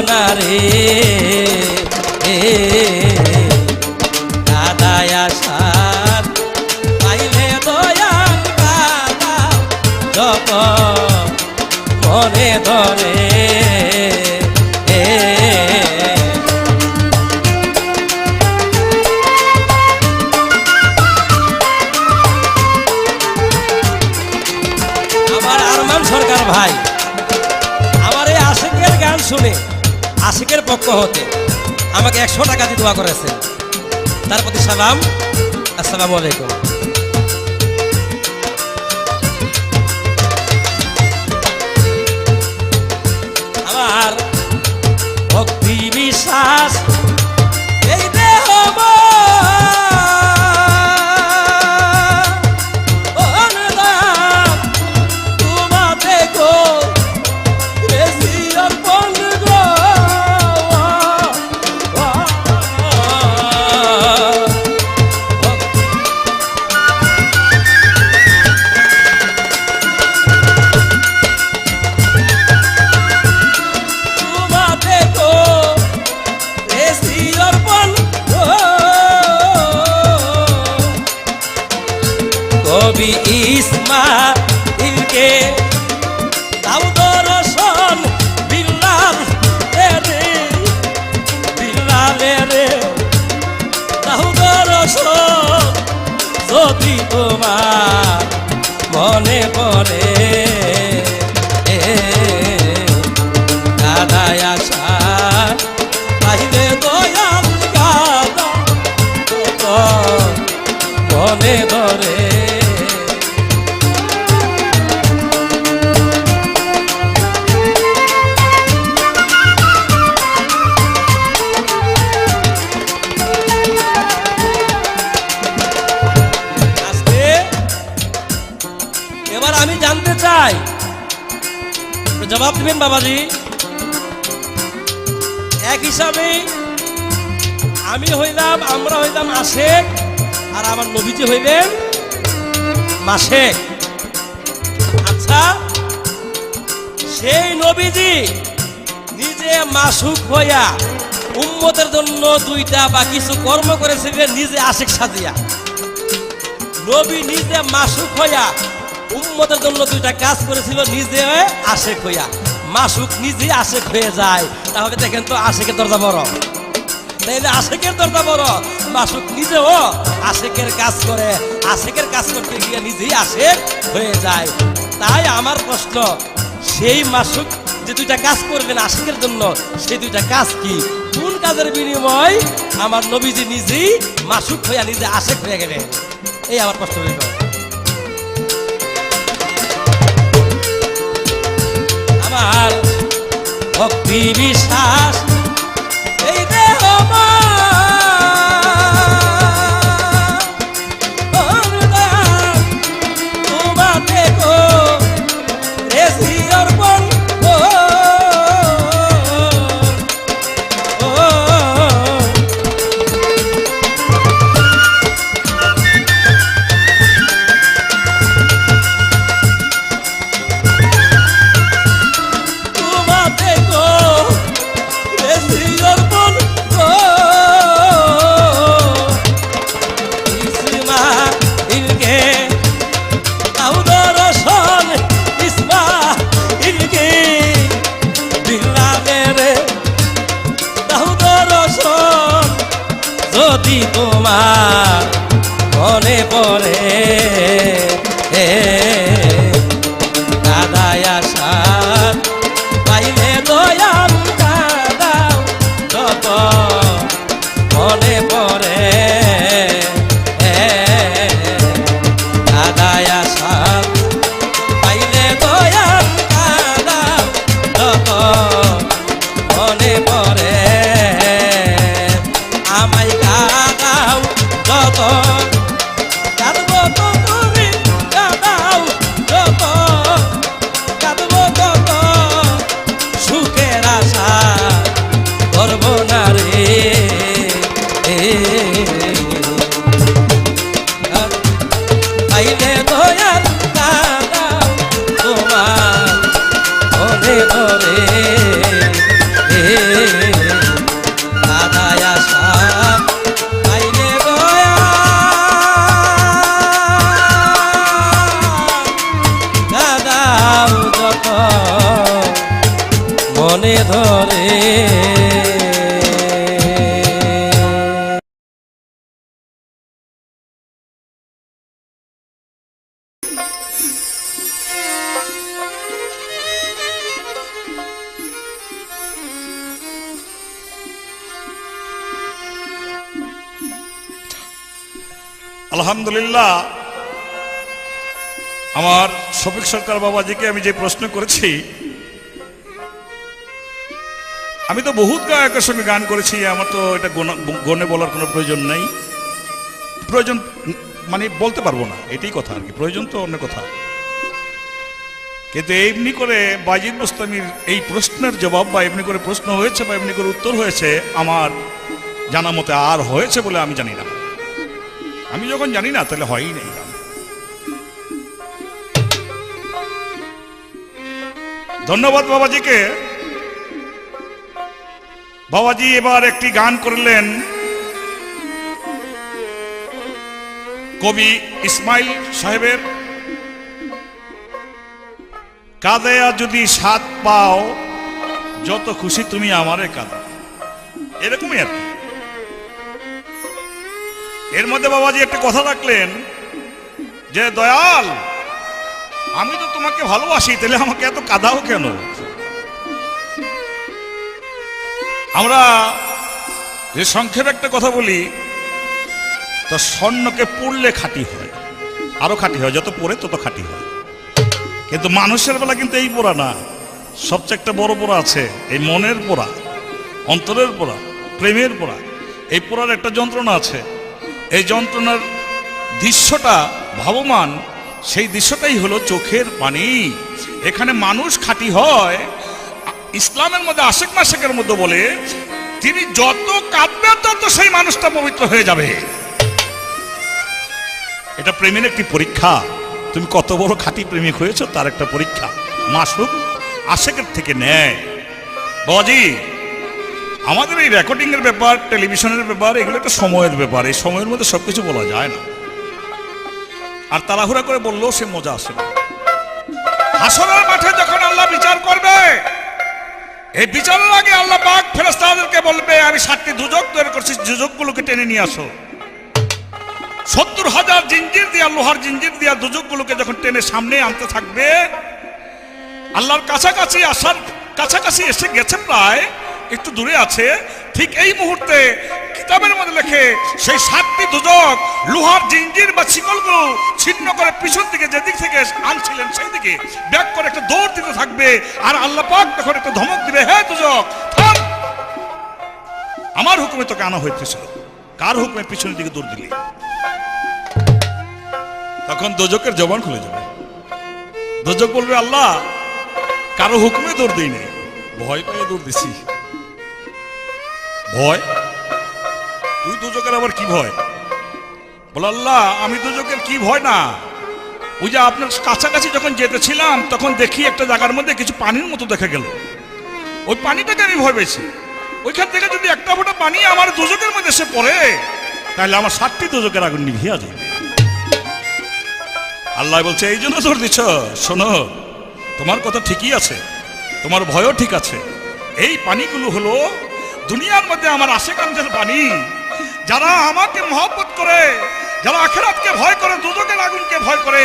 না রে কাদায় আসার পাইলে দয়াল কাদাও যত মনে ধরে আমার আরমান সরকার ভাই আমার এই আশিকের গান শুনে আশিকের পক্ষ হতে আমাকে 100 টাকা দিয়ে দোয়া করেছে তার প্রতি সালাম আসসালামু আলাইকুম আমার ভক্তি বিশ্বাস এই দেহ নবী ইসমাইলকে দাও দর্শন বিল্লাল রে বিল্লালে রে দাও দর্শন যদি তোমার মনে পড়ে কাদায় আসা পাইলে দয়াল কাদা মনে ধরে এবার আমি জানতে চাই, জবাব দিবেন বাবাজি। এক হিসাবে আমরা হইলাম আশেক, আর আমার নবীজি হইলেন মাসেক। আচ্ছা, সেই নবীজি নিজে মাসুক হইয়া উম্মতের জন্য দুইটা বা কিছু কর্ম করেছিলেন নিজে আশেক সাজিয়া। নবী নিজে মাসুক হইয়া উম্মতের জন্য দুইটা কাজ করেছিল নিজে আশেক হইয়া। মাসুক নিজে আশেক হয়ে যায়, তাহলে দেখেন তো আশেকের দরজা বড়। তাইলে আশেকের দরজা বড়, মাসুক নিজেও আশেকের কাজ করে, আশেকের কাজ করতে গিয়ে নিজেই আশেক হয়ে যায়। তাই আমার প্রশ্ন, সেই মাসুক যে দুইটা কাজ করবেন আশেকের জন্য, সেই দুইটা কাজ কি? কোন কাজের বিনিময় আমার নবীজি নিজেই মাসুক হইয়া নিজে আশেক হয়ে গেলেন? এই আমার প্রশ্ন রইল। আমার ভক্তি বিশ্বাস এই দেহ তোমাতে গো রেসি অর্পণ যদি তোমার মনে পড়ে কাদায় আসা পাইলে দয়াল কাদাও যত মনে পড়ে কাদায় আসা পাইলে দয়াল কাদাও যত মনে পড়ে আমায় কাদাও যত কাঁদব তুমি কাদাও যত কাঁদব কত সুখের আশা করব না রে পাইলে দয়াল কাদাও তোমার মনে ধরে কাদায় আসা পাইলে দয়া কাদাও যত মনে ধরে। আলহামদুলিল্লাহ, আমার শফিক সরকার বাবাজিকে আমি যে প্রশ্ন করেছি, আমি তো বহুত গায়কের সঙ্গে গান করেছি, আমার তো এটা গনে বলার কোনো প্রয়োজন নেই। প্রয়োজন মানে বলতে পারবো না, এটাই কথা আর কি। প্রয়োজন তো অন্য কথা। কিন্তু এমনি করে বাজিদ বোস্তামির এই প্রশ্নের জবাব বা এমনি করে প্রশ্ন হয়েছে বা এমনি করে উত্তর হয়েছে, আমার জানা মতে আর হয়েছে বলে আমি জানি না। আমি যখন জানি না তাহলে হয়ই নেই। ধন্যবাদ বাবাজিকে। বাবাজি এবার একটি গান করলেন, কবি ইসমাইল সাহেবের কাঁদায়া যদি স্বাদ পাও, যত খুশি তুমি আমারে কাঁদা, এরকমই আর কি। এর মধ্যে বাবাজি একটা কথা রাখলেন যে দয়াল, আমি তো তোমাকে ভালোবাসি, তাহলে আমাকে এত কাঁদাও কেন? আমরা যে সংক্ষেপে একটা কথা বলি, তো স্বর্ণকে পুড়লে খাঁটি হয়, আরো খাঁটি হয়, যত পড়ে তত খাঁটি হয়। কিন্তু মানুষের বেলা কিন্তু এই পোড়া না, সবচেয়ে একটা বড় পোড়া আছে, এই মনের পোড়া, অন্তরের পোড়া, প্রেমের পোড়া। এই পোড়ার একটা যন্ত্রণা আছে, এই যন্ত্রণার দৃশ্যটা ভাবমান, সেই দৃশ্যটাই হলো চোখের পানি। এখানে মানুষ খাঁটি হয়। ইসলামের মধ্যে আশেক মাশেকের মধ্যে বলে, তিনি যত কাঁদবে তত সেই মানুষটা পবিত্র হয়ে যাবে। এটা প্রেমের একটি পরীক্ষা। তুমি কত বড় খাঁটি প্রেমিক হয়েছো তার একটা পরীক্ষা। মাসুক আশেকের থেকে নেয়। বাবাজি, আমাদের এই রেকর্ডিং এর ব্যাপার, টেলিভিশনের ব্যাপার, এগুলো একটা সময়ের ব্যাপার। এই সময়ের মধ্যে সবকিছু বলা যায় না, আর তাড়াহুড়া করে বললেও সে মজা আসে না। হাসরের মাঠে যখন আল্লাহ বিচার করবে, এই বিচারের আগে আল্লাহ পাক ফেরেশতাদেরকে বলবে, আমি 7টি দুজক তৈরি করছি, দুজকগুলোকে টেনে নিয়ে আসো। 70,000 জিঞ্জির দিয়া, লোহার জিঞ্জির দিয়া দুজকগুলোকে যখন টেনে সামনে আনতে থাকবে, আল্লাহর কাছাকাছি আসার কাছাকাছি এসে গেছে, প্রায় একটু দূরে আছে, ঠিক এই মুহূর্তে কিতাবের মধ্যে লেখে সেই 7টি দুজক লোহার জিঞ্জির বা শিকলগুলো ছিন্ন করে পিছন দিকে যেদিক থেকে আনছিলেন সেই দিকে ব্যাক করে একটা দৌড় দিতে থাকবে। আর আল্লাহ পাক তখন একটা ধমক দিবে, হে দুজক থাম, আমার হুকুমে তোকে আনা হইতেছিল, কার হুকুমে পিছনের দিকে দৌড় দিলি? তখন দোজকের জবান খুলে যাবে। দোজক বলবে, আল্লাহ কারো হুকুমে দৌড় দিই নাই, ভয় পেয়ে দৌড় দিছি। ভয়? তুই দোজকের আবার কি ভয়? বল, আল্লাহ আমি দোজকের কি ভয় না, ওই যে আপনার কাছাকাছি যখন যেতেছিলাম তখন দেখি একটা জায়গার মধ্যে কিছু পানির মতো দেখা গেল, ওই পানিটাকে আমি ভয় পেয়েছি। ওইখান থেকে যদি একটা ফোঁটা পানি আমার দোজকের মধ্যে এসে পড়ে, তাহলে আমার 7টি দোজকের আগুন নিভিয়া যাবে। আল্লাহ বলছে, এই জন্য দৌড় দিচ্ছ? শোনো, তোমার কথা ঠিকই আছে, তোমার ভয়ও ঠিক আছে। এই পানিগুলো হলো দুনিয়ার মধ্যে আমার আশেকানদের পানি, যারা আমাকে মহব্বত করে, যারা আখিরাতকে ভয় করে, দুজকের আগুনকে ভয় করে,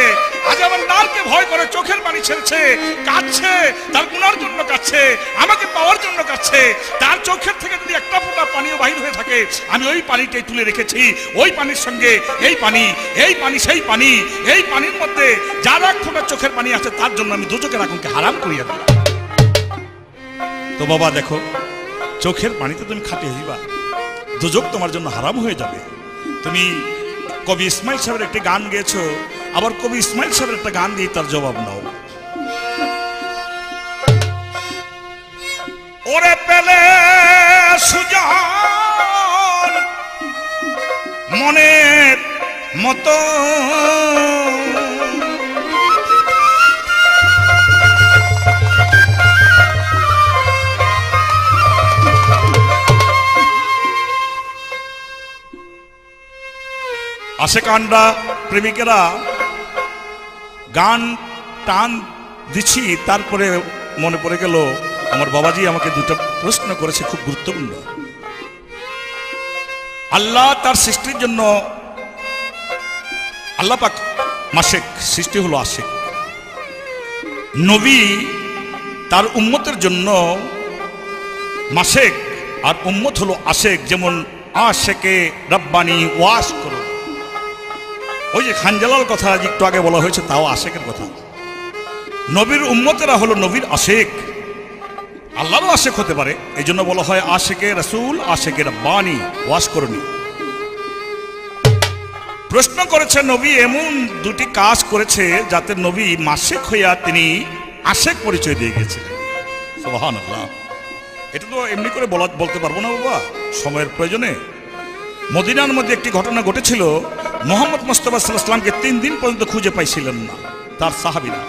আজ আমার নারকে ভয় করে, চোখের পানি ছেড়েছে, কাঁদছে, তার গুনার জন্য কাঁদছে, আমাকে পাওয়ার জন্য কাঁদছে। তার চোখের থেকে যদি একটা ফোঁটা পানিও বাহির হয়ে থাকে, আমি ওই পানিটাই তুলে রেখেছি। ওই পানির সঙ্গে এই পানি, এই পানি সেই পানি, এই পানির মধ্যে যার এক ফোঁটা চোখের পানি আছে, তার জন্য আমি দুজকের আগুনকে হারাম করিয়া দিলাম। তো বাবা দেখো, চোখের পানিতে তুমি খাঁটি হইবা, দুজক তোমার জন্য হারাম হয়ে যাবে। তুমি কবি ইসমাইল সাহেবের একটি গান গেয়েছো, আবার কবি ইসমাইল সাহেবের একটা গান দিয়ে তার জবাব নাও। ওরে পেলে সুজান মনের মতো, আশেকানরা, প্রেমিকেরা গান টান দিচ্ছি, তারপরে মনে পড়ে গেল আমার বাবাজি আমাকে দুটো প্রশ্ন করেছে, খুব গুরুত্বপূর্ণ। আল্লাহ তার সৃষ্টির জন্য, আল্লাহ পাক মাশেক, সৃষ্টি হলো আশেক। নবী তার উম্মতের জন্য মাশেক, আর উম্মত হলো আশেক। যেমন আশেকে রব্বানি ওয়াস করো, ওই যে খানজালাল কথা একটু আগে বলা হয়েছে, তাও আশেকের কথা। নবীর উম্মতেরা হলো নবীর আশেক, আল্লাহরও আশেক হতে পারে, এই জন্য বলা হয় আশেকে রাসূল, আশেকে রব্বানি ওয়াস করনি। প্রশ্ন করেছে, নবী এমন দুটি কাজ করেছে যাতে নবী মাশেক হইয়া তিনি আশেক পরিচয় দিয়ে গেছিলেন। সুবহানাল্লাহ। এটা তো এমনি করে বলতে পারবো না বাবা, সময়ের প্রয়োজনে। মদিনার মধ্যে একটি ঘটনা ঘটেছিল, মোহাম্মদ মুস্তাফা সাল্লাল্লাহু আলাইহি ওয়াসাল্লামকে 3 দিন পর্যন্ত খুঁজে পাইছিলেন না তার সাহাবীরা।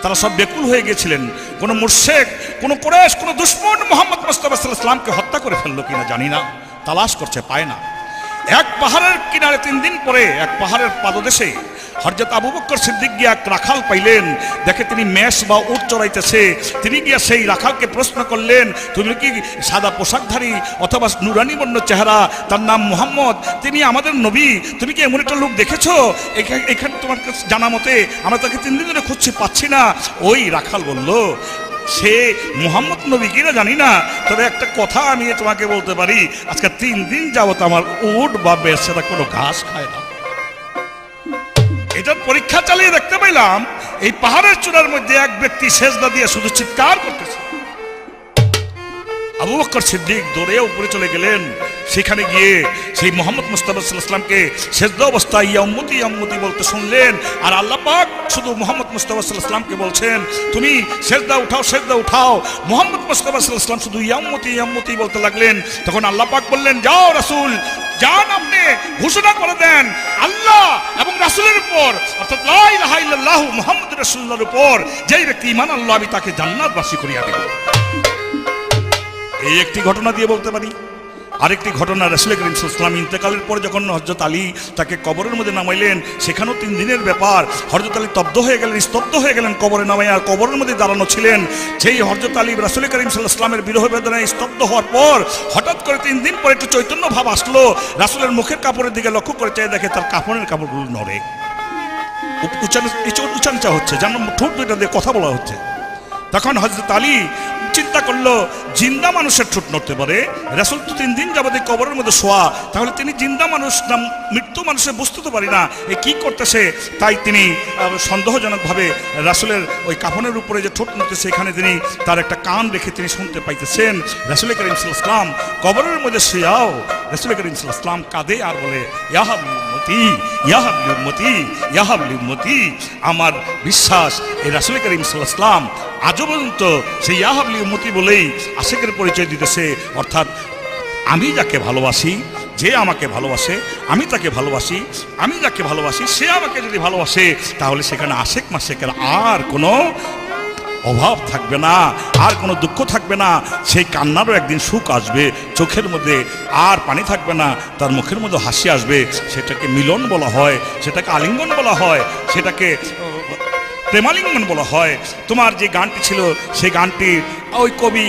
তারা সব বেকুল হয়ে গিয়েছিলেন, কোন মুশরিক, কোন কুরাইশ, কোন দুশমন মোহাম্মদ মুস্তাফা সাল্লাল্লাহু আলাইহি ওয়াসাল্লামকে হত্যা করে ফেললো কিনা জানি না, তালাশ করছে, পায় না। এক পাহাড়ের কিনারে 3 দিন পরে এক পাহাড়ের পাদদেশে হযরত আবু বকর সিদ্দিক গিয়া এক রাখাল পাইলেন, দেখে তিনি মেষ বা উট চড়াইতেছে। তিনি গিয়া সেই রাখালকে প্রশ্ন করলেন, তুমি কি সাদা পোশাকধারী অথবা নুরানি বর্ণ চেহারা, তার নাম মুহাম্মদ, তিনি আমাদের নবী, তুমি কি এমন একটা লোক দেখেছো? এখানে তোমার জানা মতে আমরা তাকে 3 দিন ধরে খুঁজছি, পাচ্ছি না। ওই রাখাল বলল, সে মুহাম্মদ নবী কিনা জানি না, তবে একটা কথা আমি তোমাকে বলতে পারি, আজকে 3 দিন যাবত আমার উট বা বেশ সেটা কোনো ঘাস খায় না। এটার পরীক্ষা চালিয়ে দেখতে পাইলাম এই পাহাড়ের চূড়ার মধ্যে এক ব্যক্তি সেজদা দিয়ে শুধু চিৎকার করতেছে। আবু বকর সিদ্দিক দৌড়ে উপরে চলে গেলেন, সেখানে গিয়ে সেই মোহাম্মদ মুস্তাফা সাল্লাল্লাহু আলাইহি ওয়াসাল্লামকে সেজদা অবস্থায় ইয়া উম্মতি ইয়া উম্মতি বলতে শুনলেন। আর আল্লাহ পাক শুধু মোহাম্মদ মুস্তাফা সাল্লাল্লাহু আলাইহি ওয়াসাল্লামকে বলছেন, তুমি সেজদা উঠাও, সেজদা উঠাও। মোহাম্মদ মুস্তাফা সাল্লাল্লাহু আলাইহি ওয়াসাল্লাম শুধু ইয়া উম্মতি বলতে লাগলেন। তখন আল্লাহ পাক বললেন, যাও রাসূল, যান, আপনি ঘোষণা করে দেন আল্লাহ এবং রাসূলের উপর, অর্থাৎ লা ইলাহা ইল্লাল্লাহু মুহাম্মাদুর রাসূলুল্লাহর উপর যেই ব্যক্তি ঈমান আনলো, আমি তাকে জান্নাতবাসী করিয়া দেব। এই একটি ঘটনা দিয়ে বলতে পারি। আরেকটি ঘটনা, রাসূল করিম সাল্লাল্লাহু আলাইহি ওয়াসাল্লাম ইন্তেকালের পর যখন হযরত আলী তাকে কবরের মধ্যে নামাইলেন, সেখানেও 3 দিনের ব্যাপার। হযরত আলী স্তব্ধ হয়ে গেলেন কবরে নামাই, আর কবরের মধ্যে দাঁড়ানো ছিলেন। সেই হযরত আলী রাসূল করিম সাল্লাল্লাহু আলাইহি ওয়াসাল্লামের বিরহ বেদনায় স্তব্ধ হওয়ার পর হঠাৎ করে 3 দিন পরে একটু চৈতন্য ভাব আসলো। রাসূলের মুখের কাপড়ের দিকে লক্ষ্য করে চেয়ে দেখে তার কাপড়ের কাপড়গুলো নড়ে, উচ্চাঞ্চা হচ্ছে, যেন ঠোঁট দুইটা দিয়ে কথা বলা হচ্ছে। তখন হযরত আলী চিন্তা করলো, জিন্দা মানুষের ঠোঁট নড়তে পারে, রাসূল তো 3 দিন যাবত কবরের মধ্যে শোয়া, তাহলে তিনি জিন্দা মানুষ না মৃত্যু মানুষের বুঝতে তো পারি না, এ কি করতেছে। তাই তিনি সন্দেহজনকভাবে রাসূলের ওই কাফনের উপরে যে ঠোঁট নড়তেছে, এখানে তিনি তার একটা কান রেখে তিনি শুনতে পাইতেছেন। রাসূল করিম সাল্লাল্লাহু আলাইহি ওয়াসাল্লাম কবরের মধ্যে শুয়াও, রাসূল করিম সাল্লাল্লাহু আলাইহি ওয়াসাল্লাম কাঁদে আর বলে, ইয়া হাবলি উম্মতি, ইয়া হাবলি উম্মতি, ইয়া হাবলি উম্মতি। আমার বিশ্বাস এই রাসূল করিম সাল্লাল্লাহু আলাইহি ওয়াসাল্লাম আজও পর্যন্ত সেই ইয়া হাবলি উম্মতি বলেই আশিকের পরিচয় দিতেছে। অর্থাৎ আমি যাকে ভালোবাসি, যে আমাকে ভালোবাসে, আমি তাকে ভালোবাসি, আমি যাকে ভালোবাসি সে আমাকে যদি ভালোবাসে, তাহলে সেখানে আশেক মাশেকের আর কোনো অভাব থাকবে না, আর কোনো দুঃখ থাকবে না। সেই কান্নারও একদিন সুখ আসবে, চোখের মধ্যে আর পানি থাকবে না, তার মুখের মধ্যে হাসি আসবে। সেটাকে মিলন বলা হয়, সেটাকে আলিঙ্গন বলা হয়, সেটাকে প্রেমালিঙ্গন বলা হয়। তোমার যে গানটি ছিল, সেই গানটি ওই কবি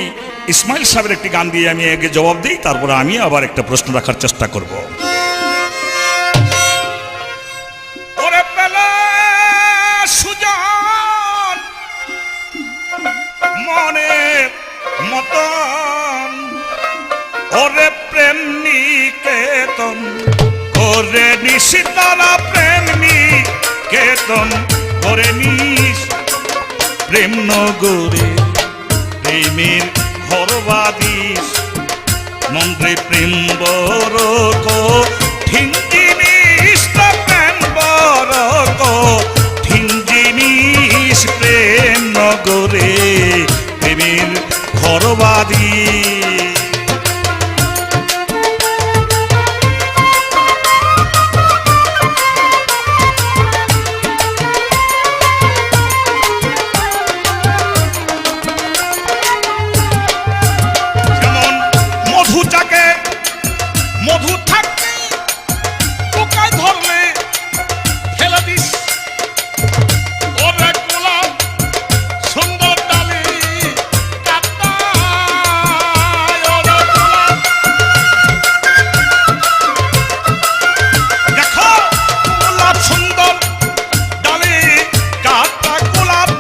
ইসমাইল সাহেবের একটি গান দিয়ে আমি আগে জবাব দিই, তারপরে আমি আবার একটা প্রশ্ন রাখার চেষ্টা করব। ওরে পেলে সুজন মনের মতন, ওরে প্রেম নিকেতন করে নিশি, তারা প্রেম নিকেতন করে নিস, প্রেম নগরে প্রেমের ঘরবাদিস, মন্ত্রে প্রেম বড় কঠিন জিনিস, প্রেম বড় কঠিন জিনিস, প্রেম নগরে প্রেমের ঘরবাদিস। মধু থাকতে পোকায় ধরলে ফেলে দিস, ওরে গোলাপ সুন্দর ডালে কাটায়, ওরে গোলাপ দেখো, গোলাপ সুন্দর ডালে কাটা, গোলাপ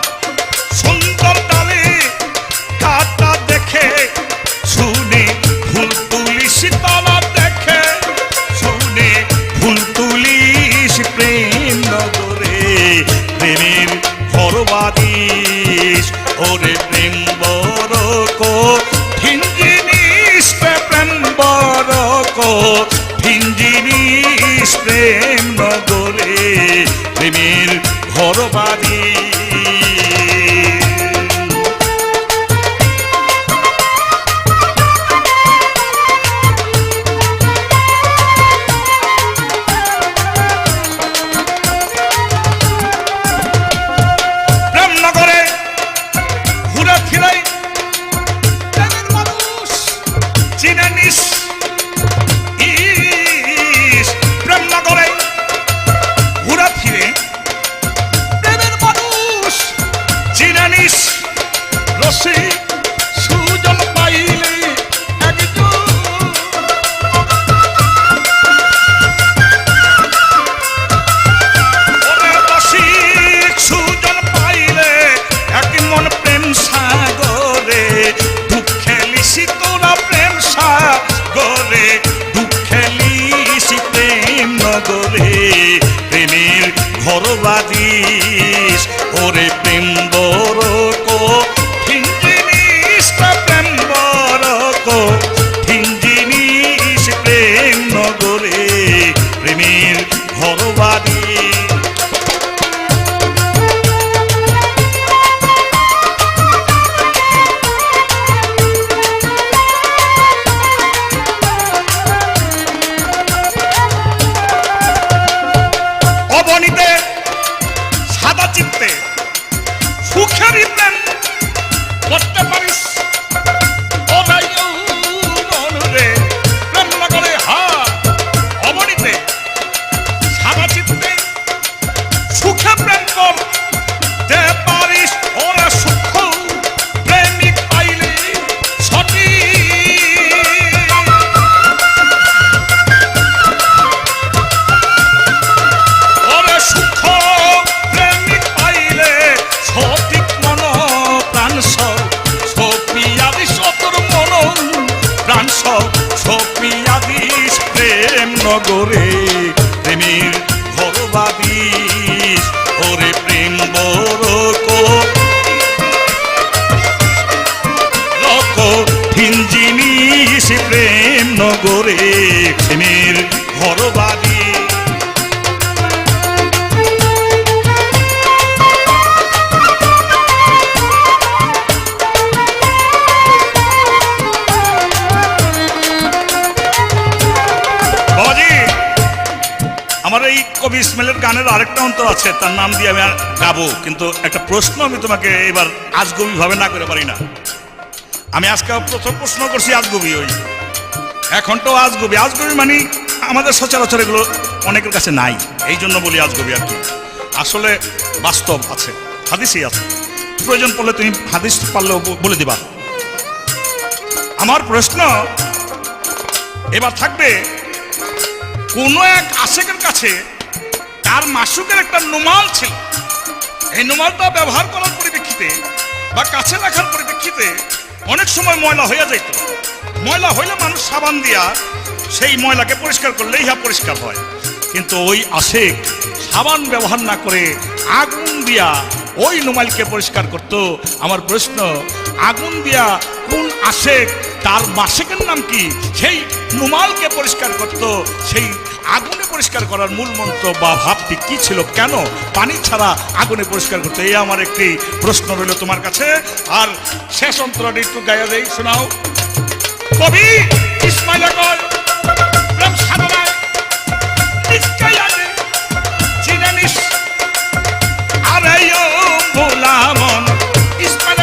সুন্দর ডালে কাটা দেখে শুনে ফুল তুলিস, তারা দেখে শুনে ফুল তুলিস, প্রেম নগরে প্রেমের ঘরবাদিস, ওরে প্রেম বড় কঠিন জিনিস, প্রেম বড় কঠিন জিনিস, প্রেম নগরে প্রেমের ঘরবাদিস। সাদা চিত্তে সুখেরই প্রেম করতে পারিস। ওরে মনুরে প্রেম নগরে অবনীতে সাদা চিত্তে সুখে প্রেম করতে পারিস। ওরা সুখ প্রেমিক পাইলে সঠিক, ওরে সুখ প্রেমিক পাইলে সঠিক মন প্রাণ সপিয়া দিস, তোর মন প্রাণ সপিয়া দিস প্রেম নগরে প্রেমের ঘরবাদিস। ওরে প্রেম বড় কঠিন জিনিস প্রেম নগরে প্রেমের ঘরবাদি। বাবাজি, আমার এই কবি ইসমাইলের গানের আরেকটা অন্তর আছে, তার নাম দিয়ে আমি আর গাবো, কিন্তু একটা প্রশ্ন আমি তোমাকে এবার আজগবি ভাবে না করে পারি না। আমি আজকে প্রথম প্রশ্ন করছি আজগবি, ওই এখন তো আজগবি। আজগবি মানে আমাদের সচরাচর এগুলো অনেকের কাছে নাই, এই জন্য বলি আজগবি আর কি। আসলে বাস্তব আছে, হাদিসই আছে, প্রয়োজন পড়লে তুমি হাদিস পারলেও বলে দিবা। আমার প্রশ্ন এবার থাকবে, কোনো এক আশেকের কাছে তার মাসুকের একটা নুমাল ছিল। এই নুমালটা ব্যবহার করার পরিপ্রেক্ষিতে বা কাছে রাখার পরিপ্রেক্ষিতে অনেক সময় ময়লা হয়ে যেত। ময়লা হইলে মানুষ সাবান দিয়া সেই ময়লাকে পরিষ্কার করলে ইহা পরিষ্কার হয়, কিন্তু ওই আশেক সাবান ব্যবহার না করে আগুন দিয়া ওই নুমালকে পরিষ্কার করত। আমার প্রশ্ন, আগুন দিয়া কোন আশেক, তার মাসেকের নাম কি, সেই নুমালকে পরিষ্কার করত? সেই আগুনে পরিষ্কার করার মূল মন্ত্র বা ভাবটি কি ছিল? কেন পানি ছাড়া আগুনে পরিষ্কার করতে? এই আমার একটি প্রশ্ন রইল তোমার কাছে। আর শেষ অন্তরটি একটু গাইয়া দেই, শোনাও। কবি ইসমাইল প্রেম সাধনায় চিনানিস আরে ভোলামন। ইসমাইল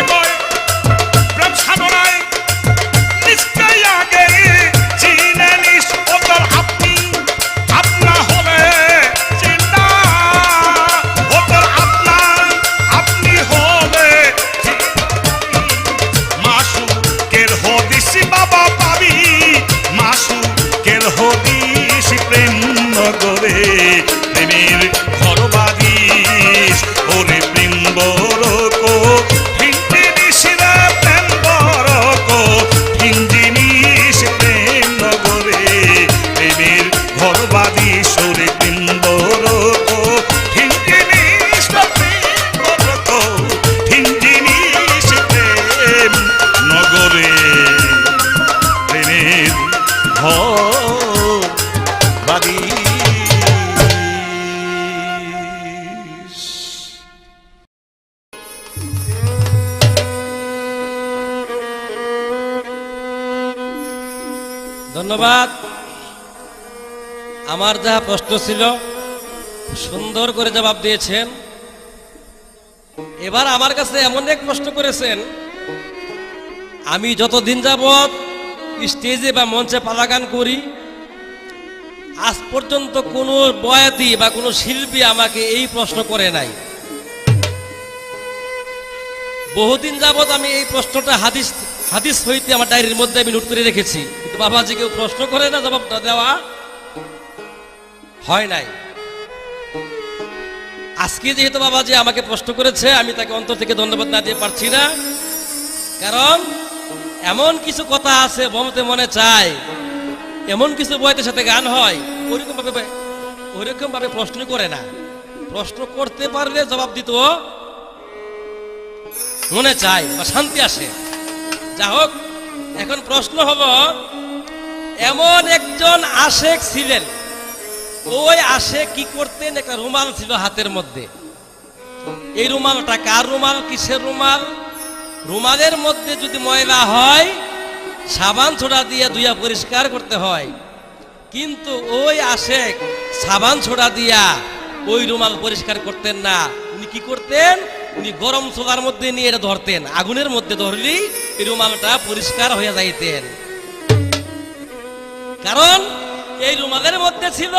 প্রেম সাধনায় নিশ্চয় আগে চিনানিস, ওদের আপনি আপনা হলে চিন্তা, ওদের আপনি হলে মাসুকের হদিস বাবা পাবি, মাসুকের হদিস প্রেম নগরে প্রেমের ঘরবাদিস। ওরে প্রেম বড় কঠিন জিনিস রে, প্রেম বড় কঠিন জিনিস প্রেম নগরে প্রেমের ঘরবাদিস। ওরে প্রেম বড় কঠিন জিনিস, প্রেম বড় কঠিন জিনিস প্রেম নগরে প্রেমের ঘরবাদিস। ধন্যবাদ। আমার যা প্রশ্ন ছিল সুন্দর করে জবাব দিয়েছেন। এবার আমার কাছে এমন এক প্রশ্ন করেছেন, আমি যতদিন যাবৎ স্টেজে বা মঞ্চে পালা গান করি, আজ পর্যন্ত কোনো বয়াতি বা কোনো শিল্পী আমাকে এই প্রশ্ন করে নাই। বহুদিন যাবৎ আমি এই প্রশ্নটা হাদিস হইতে আমার ডায়েরির মধ্যে আমি নোট করে রেখেছি, কিন্তু বাবাজি কেউ প্রশ্ন করে না, জবাবটা দেওয়া হয় নাই। আজকে যেহেতু বাবাজি আমাকে প্রশ্ন করেছে, আমি তাকে অন্তর থেকে ধন্যবাদ না দিয়ে পারছি না, কারণ এমন কিছু কথা আছে বলতে মনে চায়, এমন কিছু বইয়ের সাথে গান হয় ওইরকম ভাবে প্রশ্ন করে না। প্রশ্ন করতে পারলে জবাব দিত মনে চায় বা শান্তি আসে। যা হোক, এখন প্রশ্ন হলো, এমন একজন আশেক ছিলেন, ওই আশেক কি করতেন? একটা রুমাল ছিল হাতের মধ্যে। এই রুমালটা কার রুমাল, কিসের রুমাল? রুমালের মধ্যে যদি ময়লা হয় সাবান ছোড়া দিয়ে ধুইয়া পরিষ্কার করতে হয়, কিন্তু ওই আশেক সাবান ছোড়া দিয়া ওই রুমাল পরিষ্কার করতেন না। উনি কি করতেন? উনি গরম চোলার মধ্যে নিয়ে এটা ধরতেন, আগুনের মধ্যে ধরলেই এই রুমালটা পরিষ্কার হয়ে যাইতেন। কারণ এই রুমালের মধ্যে ছিল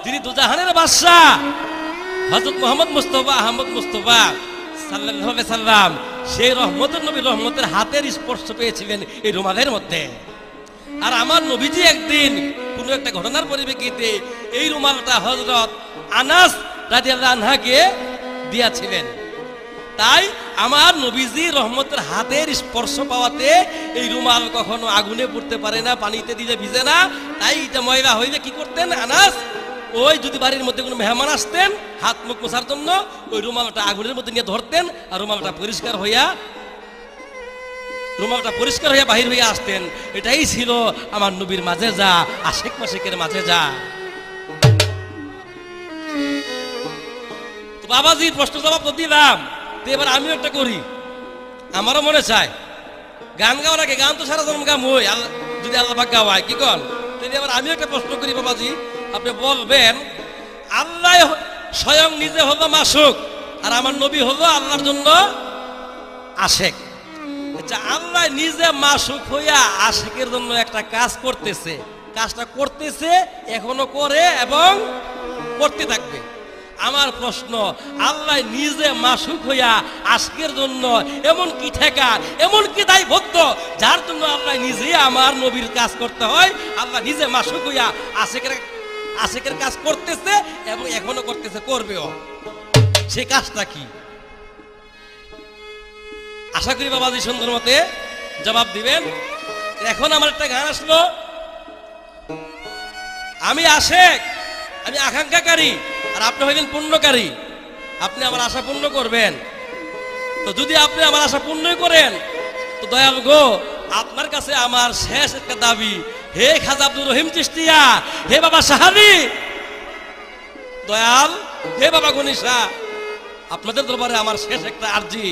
যিনি দুজাহানের বাদশা হযরত মুহাম্মদ মুস্তাফা আহমদ মুস্তাফা সাল্লাল্লাহু আলাইহি সাল্লাম, সেই রহমতের নবী রহমতের হাতের স্পর্শ পেয়েছিলেন এই রুমালের মধ্যে। আর আমার নবীজি একদিন কোনো একটা ঘটনার পরিপ্রেক্ষিতে এই রুমালটা হযরত আনাস রাদিয়াল্লাহু আনহাকে দিয়েছিলেন। তাই আমার নবীজি রহমতের হাতের স্পর্শ পাওয়াতে এই রুমাল কখনো আগুনে পড়তে পারে না, পানিতে দিলে ভিজে না। তাই এটা ময়লা হইলে কি করতেন আনাস? ওই যদি বাড়ির মধ্যে কোনো মেহমান আসতেন হাত মুখ মোছার জন্য, ওই রুমালটা আগুনের মধ্যে নিয়ে ধরতেন আর রুমালটা পরিষ্কার হইয়া বাহির হইয়া আসতেন। এটাই ছিল আমার নবীর মাঝে যা, আশেক মাসেকের মাঝে যা। তো বাবাজির প্রশ্ন জবাব তো দিলাম, তো এবার আমিও একটা করি। আমারও মনে চায় গান গাওয়ার আগে, গান তো সারা জন্ম গাম হই, যদি আল্লাহ পাক গাওয়ায় কি কন। তাহলে এবার আমিও একটা প্রশ্ন করি বাবাজি, আপনি বলবেন আল্লাহ স্বয়ং নিজে হলো মাসুক আর আমার নবী হলো আল্লাহর জন্য আশেক। আচ্ছা, আল্লাহ নিজে মাসুক হইয়া আশেকের জন্য একটা কাজ করতেছে, কাজটা করতেছে, এখনো করে এবং করতে থাকবে। আমার প্রশ্ন, আল্লাহ নিজে মাসুক হইয়া আশকের জন্য এমন কি ঠেকা, এমন কি দায়বদ্ধ যার জন্য আল্লাহ নিজে আমার নবীর কাজ করতে হয়? আল্লাহ নিজে মাসুক হইয়া আশিকের কাজ করতেছে এবং এখনো করতেছে, করবেও। সে কাজটা কি? আশা করি বাবাজি সুন্দর মতে জবাব দিবেন। এখন আমার একটা গান আসলো, আমি আশেক, আমি আকাঙ্ক্ষাকারী আর আপনি হইলেন পূর্ণকারী। আপনি আমার আশা পূর্ণ করবেন। তো যদি আপনি আমার আশা পূর্ণই করেন, তো দয়াল গো, আপনার কাছে আমার শেষ একটা দাবি, হে খাজা আব্দুর রহিম চিশতিয়া, হে বাবা সাহাবী দয়াল, হে বাবা গনিশা, আপনাদের দরবারে আমার শেষ একটা আরজি,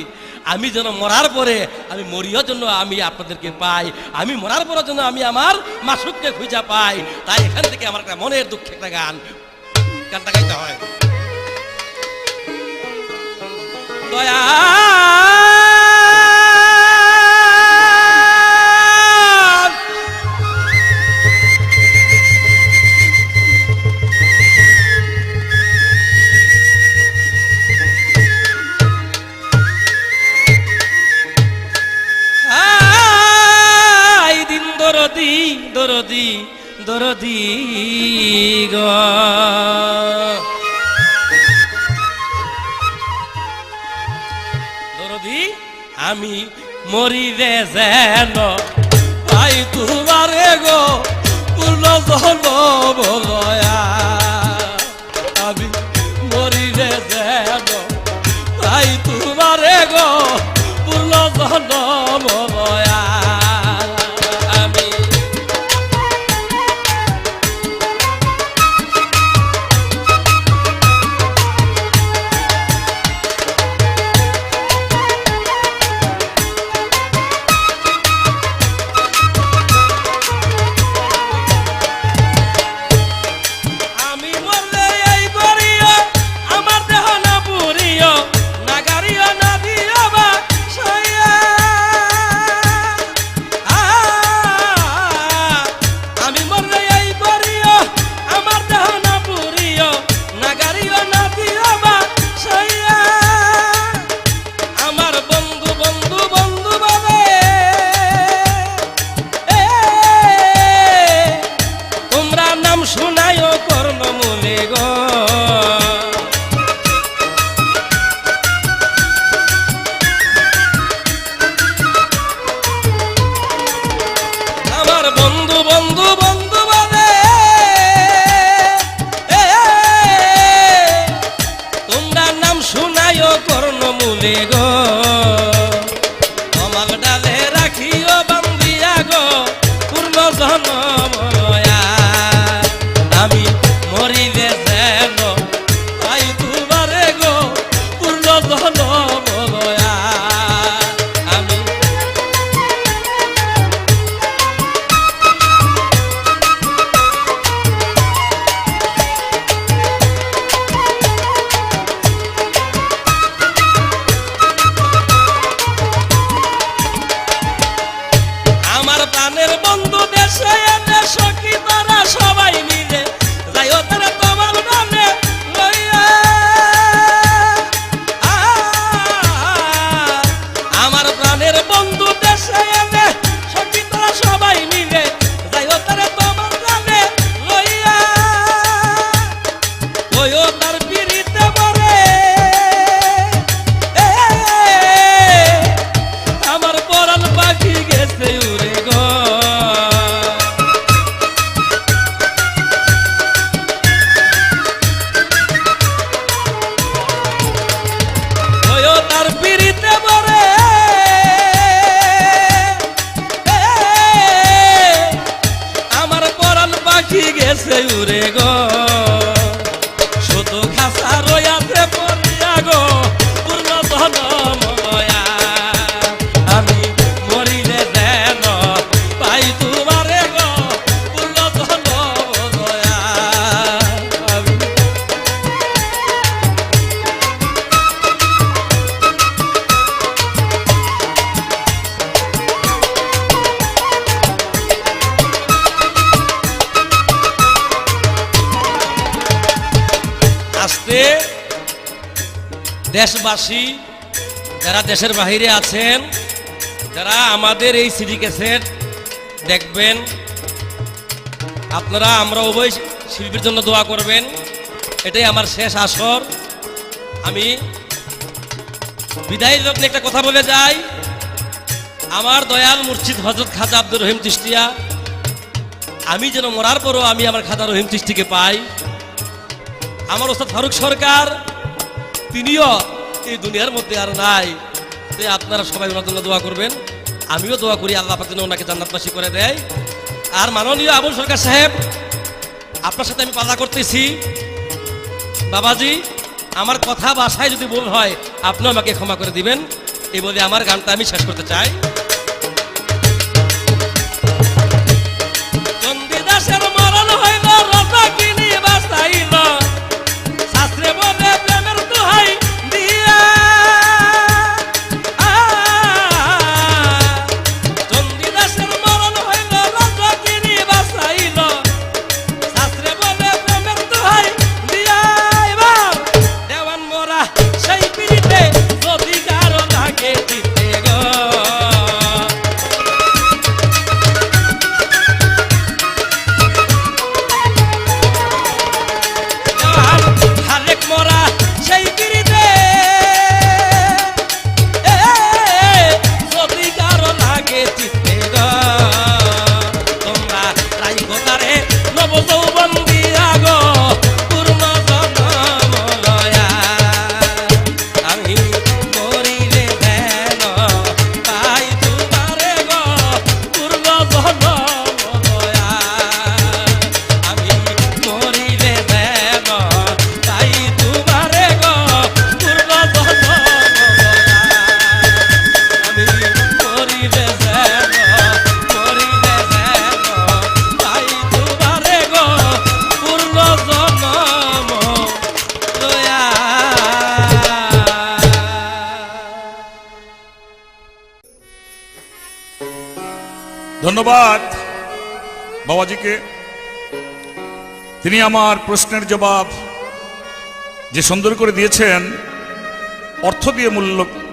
আমি যেন মরার পরে, আমি মরিয়ার জন্য আমি আপনাদেরকে পাই, আমি মরার পরের জন্য আমি আমার মাসুককে খুঁজা পাই। তাই এখান থেকে আমার একটা মনের দুঃখে একটা গানটা গাইতে হয়। দয়া দরদি দরদি গো, দরদি আমি মরিলে যেন ভাই তোমারে গো পূর্ণ জন্ম লয়া, আমি মরিলে যেন ভাই তোমারে গো পূর্ণ জন্ম লয়া। গো, শুধু খাসা রয়াতে পড়িয়া গো পূর্ণ জনম দয়া। আমি মরিলে যেন পাই তোমারে গো পূর্ণ জনম দয়া। আজকে দেশবাসী যারা দেশের বাহিরে আছেন, যারা আমাদের এই সিডি ক্যাসেট দেখবেন, আপনারা আমরা উভয় শিল্পীর জন্য দোয়া করবেন। এটাই আমার শেষ আসর। আমি বিদায় লগ্নে একটা কথা বলে যাই। আমার দয়াল মুর্শিদ হযরত খাজা আব্দুর রহিম চিশতিয়া, আমি যেন মরার পরও আমি আমার খাজা রহিম চিশতিকে পাই। আমার ওস্তাদ ফারুক সরকার, তিনিও এই দুনিয়ার মধ্যে আর নাই। তাই আপনারা সবাই ওনার জন্য দোয়া করবেন। আমিও দোয়া করি আল্লাহ পাক যেন ওনাকে জান্নাতবাসী করে দেয়। আর মাননীয় আবুল সরকার সাহেব, আপনার সাথে আমি পাল্লা করতেছি। বাবাজি, আমার কথা ভাষায় যদি ভুল হয় আপনি আমাকে ক্ষমা করে দিবেন। এই বলে আমার গানটা আমি শেষ করতে চাই। চন্দিদাসের মরণ হইল, রতা কিনি বাঁচাইল, শাস্ত্রে বলে প্রেমের দোহাই দিয়া। চন্দিদাসের মরণ হইল, রতা কিনি বাঁচাইল, শাস্ত্রে বলে প্রেমের দোহাই দিয়া। এবার দেওয়ান মোরা সেই পিড়িতে যদি কারো লাগে দিতে গো। হারেক মোরা সেই পিড়িতে যদি কারো লাগে দিতে গো। তোমরা রাই গোতারে নব যৌবন দিয়া গো পূর্ণ জনম লয়া। আমি মরিলে যেন পাই তোমারে গো পূর্ণ জনম লয়া। আমি মরিলে যেন পাই তোমারে গো পূর্ণ জনম লয়া। আমি মরিলে যেন পাই তোমারে গো পূর্ণ জনম লয়া। ধন্যবাদ বাবাজিকে। তিনি আমার প্রশ্নের জবাব যে সুন্দর করে দিয়েছেন, অর্থ দিয়ে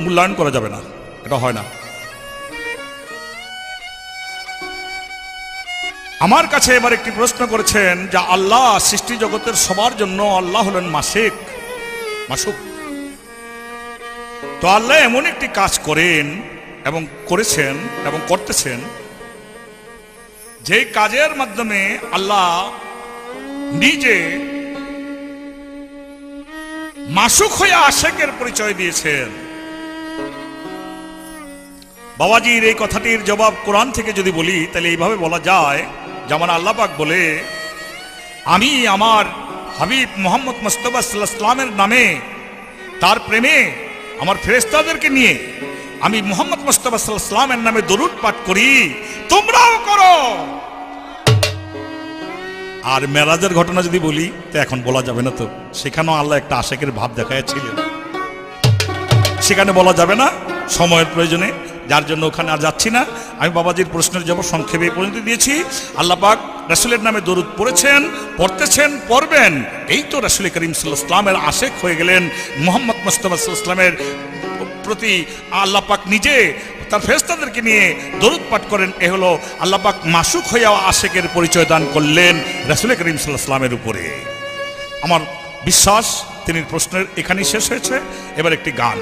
মূল্যায়ন করা যাবে না, এটা হয় না। আমার কাছে এবার একটি প্রশ্ন করেছেন যে আল্লাহ সৃষ্টি জগতের সবার জন্য আল্লাহ হলেন মাসুক। তো আল্লাহ এমন একটি কাজ করেন এবং করেছেন এবং করতেছেন, যে কাজের মাধ্যমে আল্লাহ নিজে মাসুক হয়ে আশেকের পরিচয় দিয়েছেন। বাবাজির এই কথাটির জবাব কোরআন থেকে যদি বলি তাহলে এইভাবে বলা যায়, যেমন আল্লাহ পাক বলে, আমি আমার হাবিব মোহাম্মদ মুস্তাফা সাল্লাল্লাহু আলাইহি ওয়াসাল্লামের নামে, তার প্রেমে আমার ফেরেশতাদেরকে নিয়ে আমি মোহাম্মদ মুস্তাফা সাল্লাল্লাহু আলাইহি ওয়াসাল্লামের নামে দরুদ পাঠ করি, তোমরাও করো। আর মেরাজের ঘটনা যদি বলি তো এখন বলা যাবে না, তো সেখানেও আল্লাহ একটা আশেকের ভাব দেখাইছিলেন, সেখানে বলা যাবে না সময়ের প্রয়োজনে, যার জন্য ওখানে আর যাচ্ছি না। আমি বাবাজির প্রশ্নের জবাব সংক্ষেপে পরিণতি দিয়েছি। আল্লাহ পাক রাসূলের নামে দরুদ পড়েছেন, পড়তেছেন, পড়বেন। এই তো রাসূল করিম সাল্লাল্লাহু আলাইহি ওয়াসাল্লামের আশেক হয়ে গেলেন। মুহাম্মদ মুস্তাফা সাল্লাল্লাহু আলাইহি ওয়াসাল্লামের প্রতি আল্লাহ পাক নিজে তার ফেরেশতাদেরকে নিয়ে দরুদ পাঠ করেন। এ হলো আল্লাহ পাক মাসুক হইয়া আশেকের পরিচয় দান করলেন রাসূল করিম সাল্লাল্লাহু আলাইহি ওয়াসাল্লামের উপরে। আমার বিশ্বাস তিনি প্রশ্নের এখানেই শেষ হয়েছে। এবার একটি গান।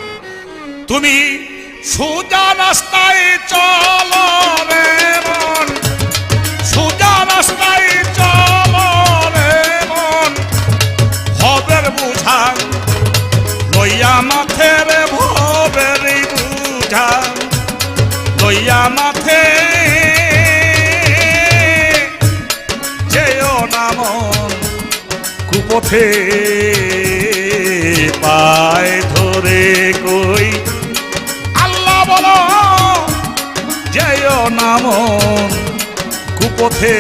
তুমি সোজা রাস্তায় চলো রে মন, সোজা রাস্তায় চলো রে মন, ভবের বুঝা লইয়া মাথে রে, ভবের বুঝা লইয়া মাথে, যেও না মন কুপথে পায় ধরে কই আল্লাহ বলো যেও না মন কুপথে।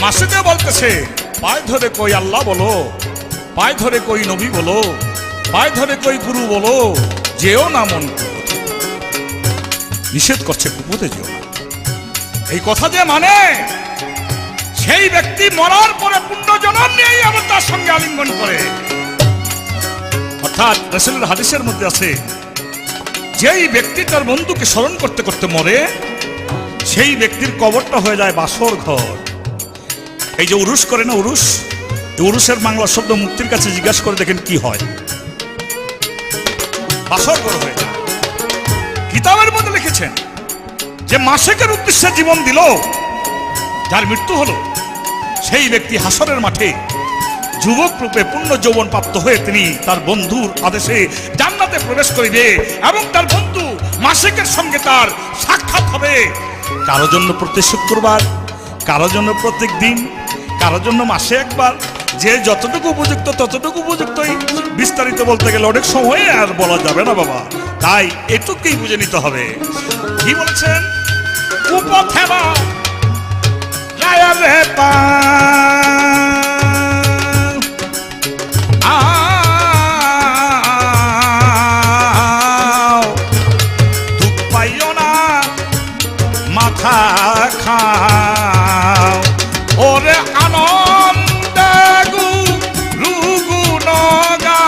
মাসুদে বলতেছে পায়ে ধরে কই আল্লাহ বলো, পায়ে ধরে কই নবী বলো, পায়ে ধরে কই গুরু বলো, যেও না মন কুপথে। নিষেধ করছে কুপথে যেও না। এই কথা যে মানে সেই ব্যক্তি মরার পরে পুণ্যজনম নিয়েই আবার তার সঙ্গে আলিঙ্গন করে। অর্থাৎ রাসূলের হাদিসের মধ্যে আছে যেই ব্যক্তি তার বন্ধুকে স্মরণ করতে করতে মরে সেই ব্যক্তির কবরটা হয়ে যায় বাসর ঘর। এই যে উরুস করে না, উরুস, উরুসের বাংলা শব্দ মুক্তির কাছে জিজ্ঞাসা করে দেখেন কি হয়, বাসর ঘর হয়ে যায়। কিতাবের মধ্যে লিখেছেন যে মাসেকের উদ্দেশ্যে জীবন দিল, যার মৃত্যু হলো সেই ব্যক্তি হাসরের মাঠে যুবক রূপে পূর্ণ যৌবন প্রাপ্ত হয়ে তিনি তার বন্ধুর আদেশে জান্নাতে প্রবেশ করিবে এবং তার বন্ধু মাসেকের সঙ্গে তার সাক্ষাৎ হবে। কারো জন্য প্রত্যেক শুক্রবার, কারো জন্য প্রত্যেক দিন, কারো জন্য মাসে একবার, যে যতটুকু উপযুক্ত ততটুকু উপযুক্তই। বিস্তারিত বলতে গেলে অনেক সময় আর বলা যাবে না বাবা, তাই এটুকুই বুঝে নিতে হবে। কি বলছেন? কুপথে দুঃখ পাইও না মাথা খাও ওরে আনন্দে রুগু নগা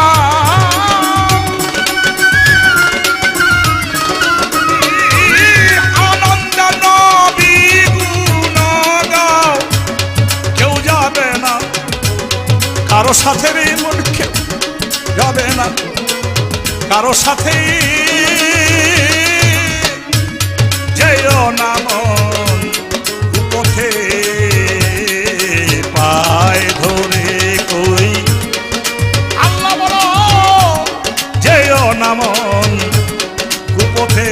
আনন্দ নবী গুণগাও। কেউ যাবে না কারো সাথে রে মন, কেউ যাবে না কারো সাথে, যেও না মন কুপথে পায় ধরে কই আল্লাহ বলো যেও না মন কুপথে।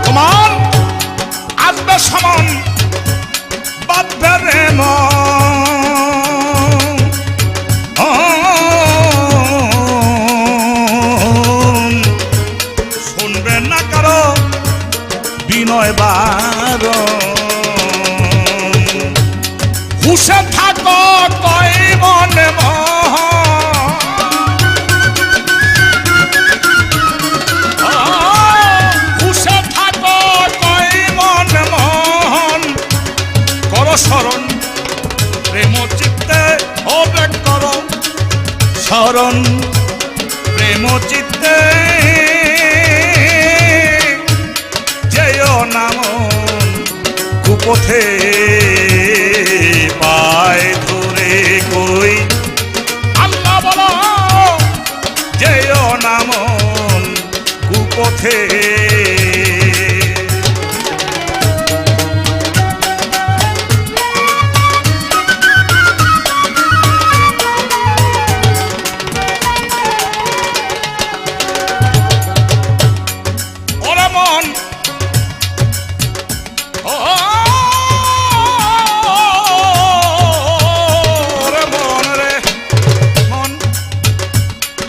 তোমার আসবে সমান বাঁধবে রে শুনবে না কারো বিনয় বার, হুশে থাকো কই মনে হুশে থাকো কই মনে মন করো স্মরণ প্রেম চিত্তে হবে করো স্মরণ প্রেম চিত্তে, যেও না মন কুপথে পায় ধরে কই আল্লাহ বলো যেও না মন কুপথে।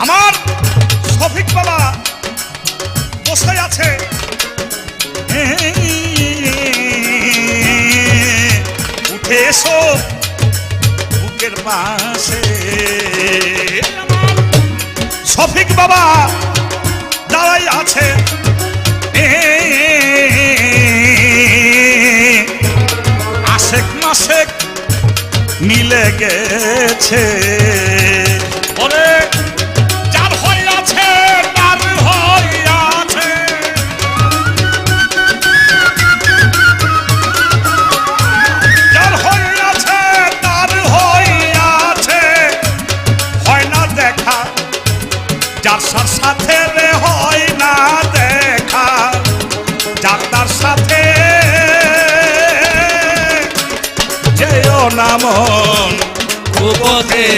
আমার শফিক বাবা বসে আছে, উঠে এসো বুকের পাশে। শফিক বাবা দাঁড়াই আছে, আশেক মাসেক মিলে গেছে। ওরে যার হইয়াছে তার হইয়াছে, যার হইয়াছে তার হইয়াছে। হয় না দেখা যার সাথে রে নামন উপদে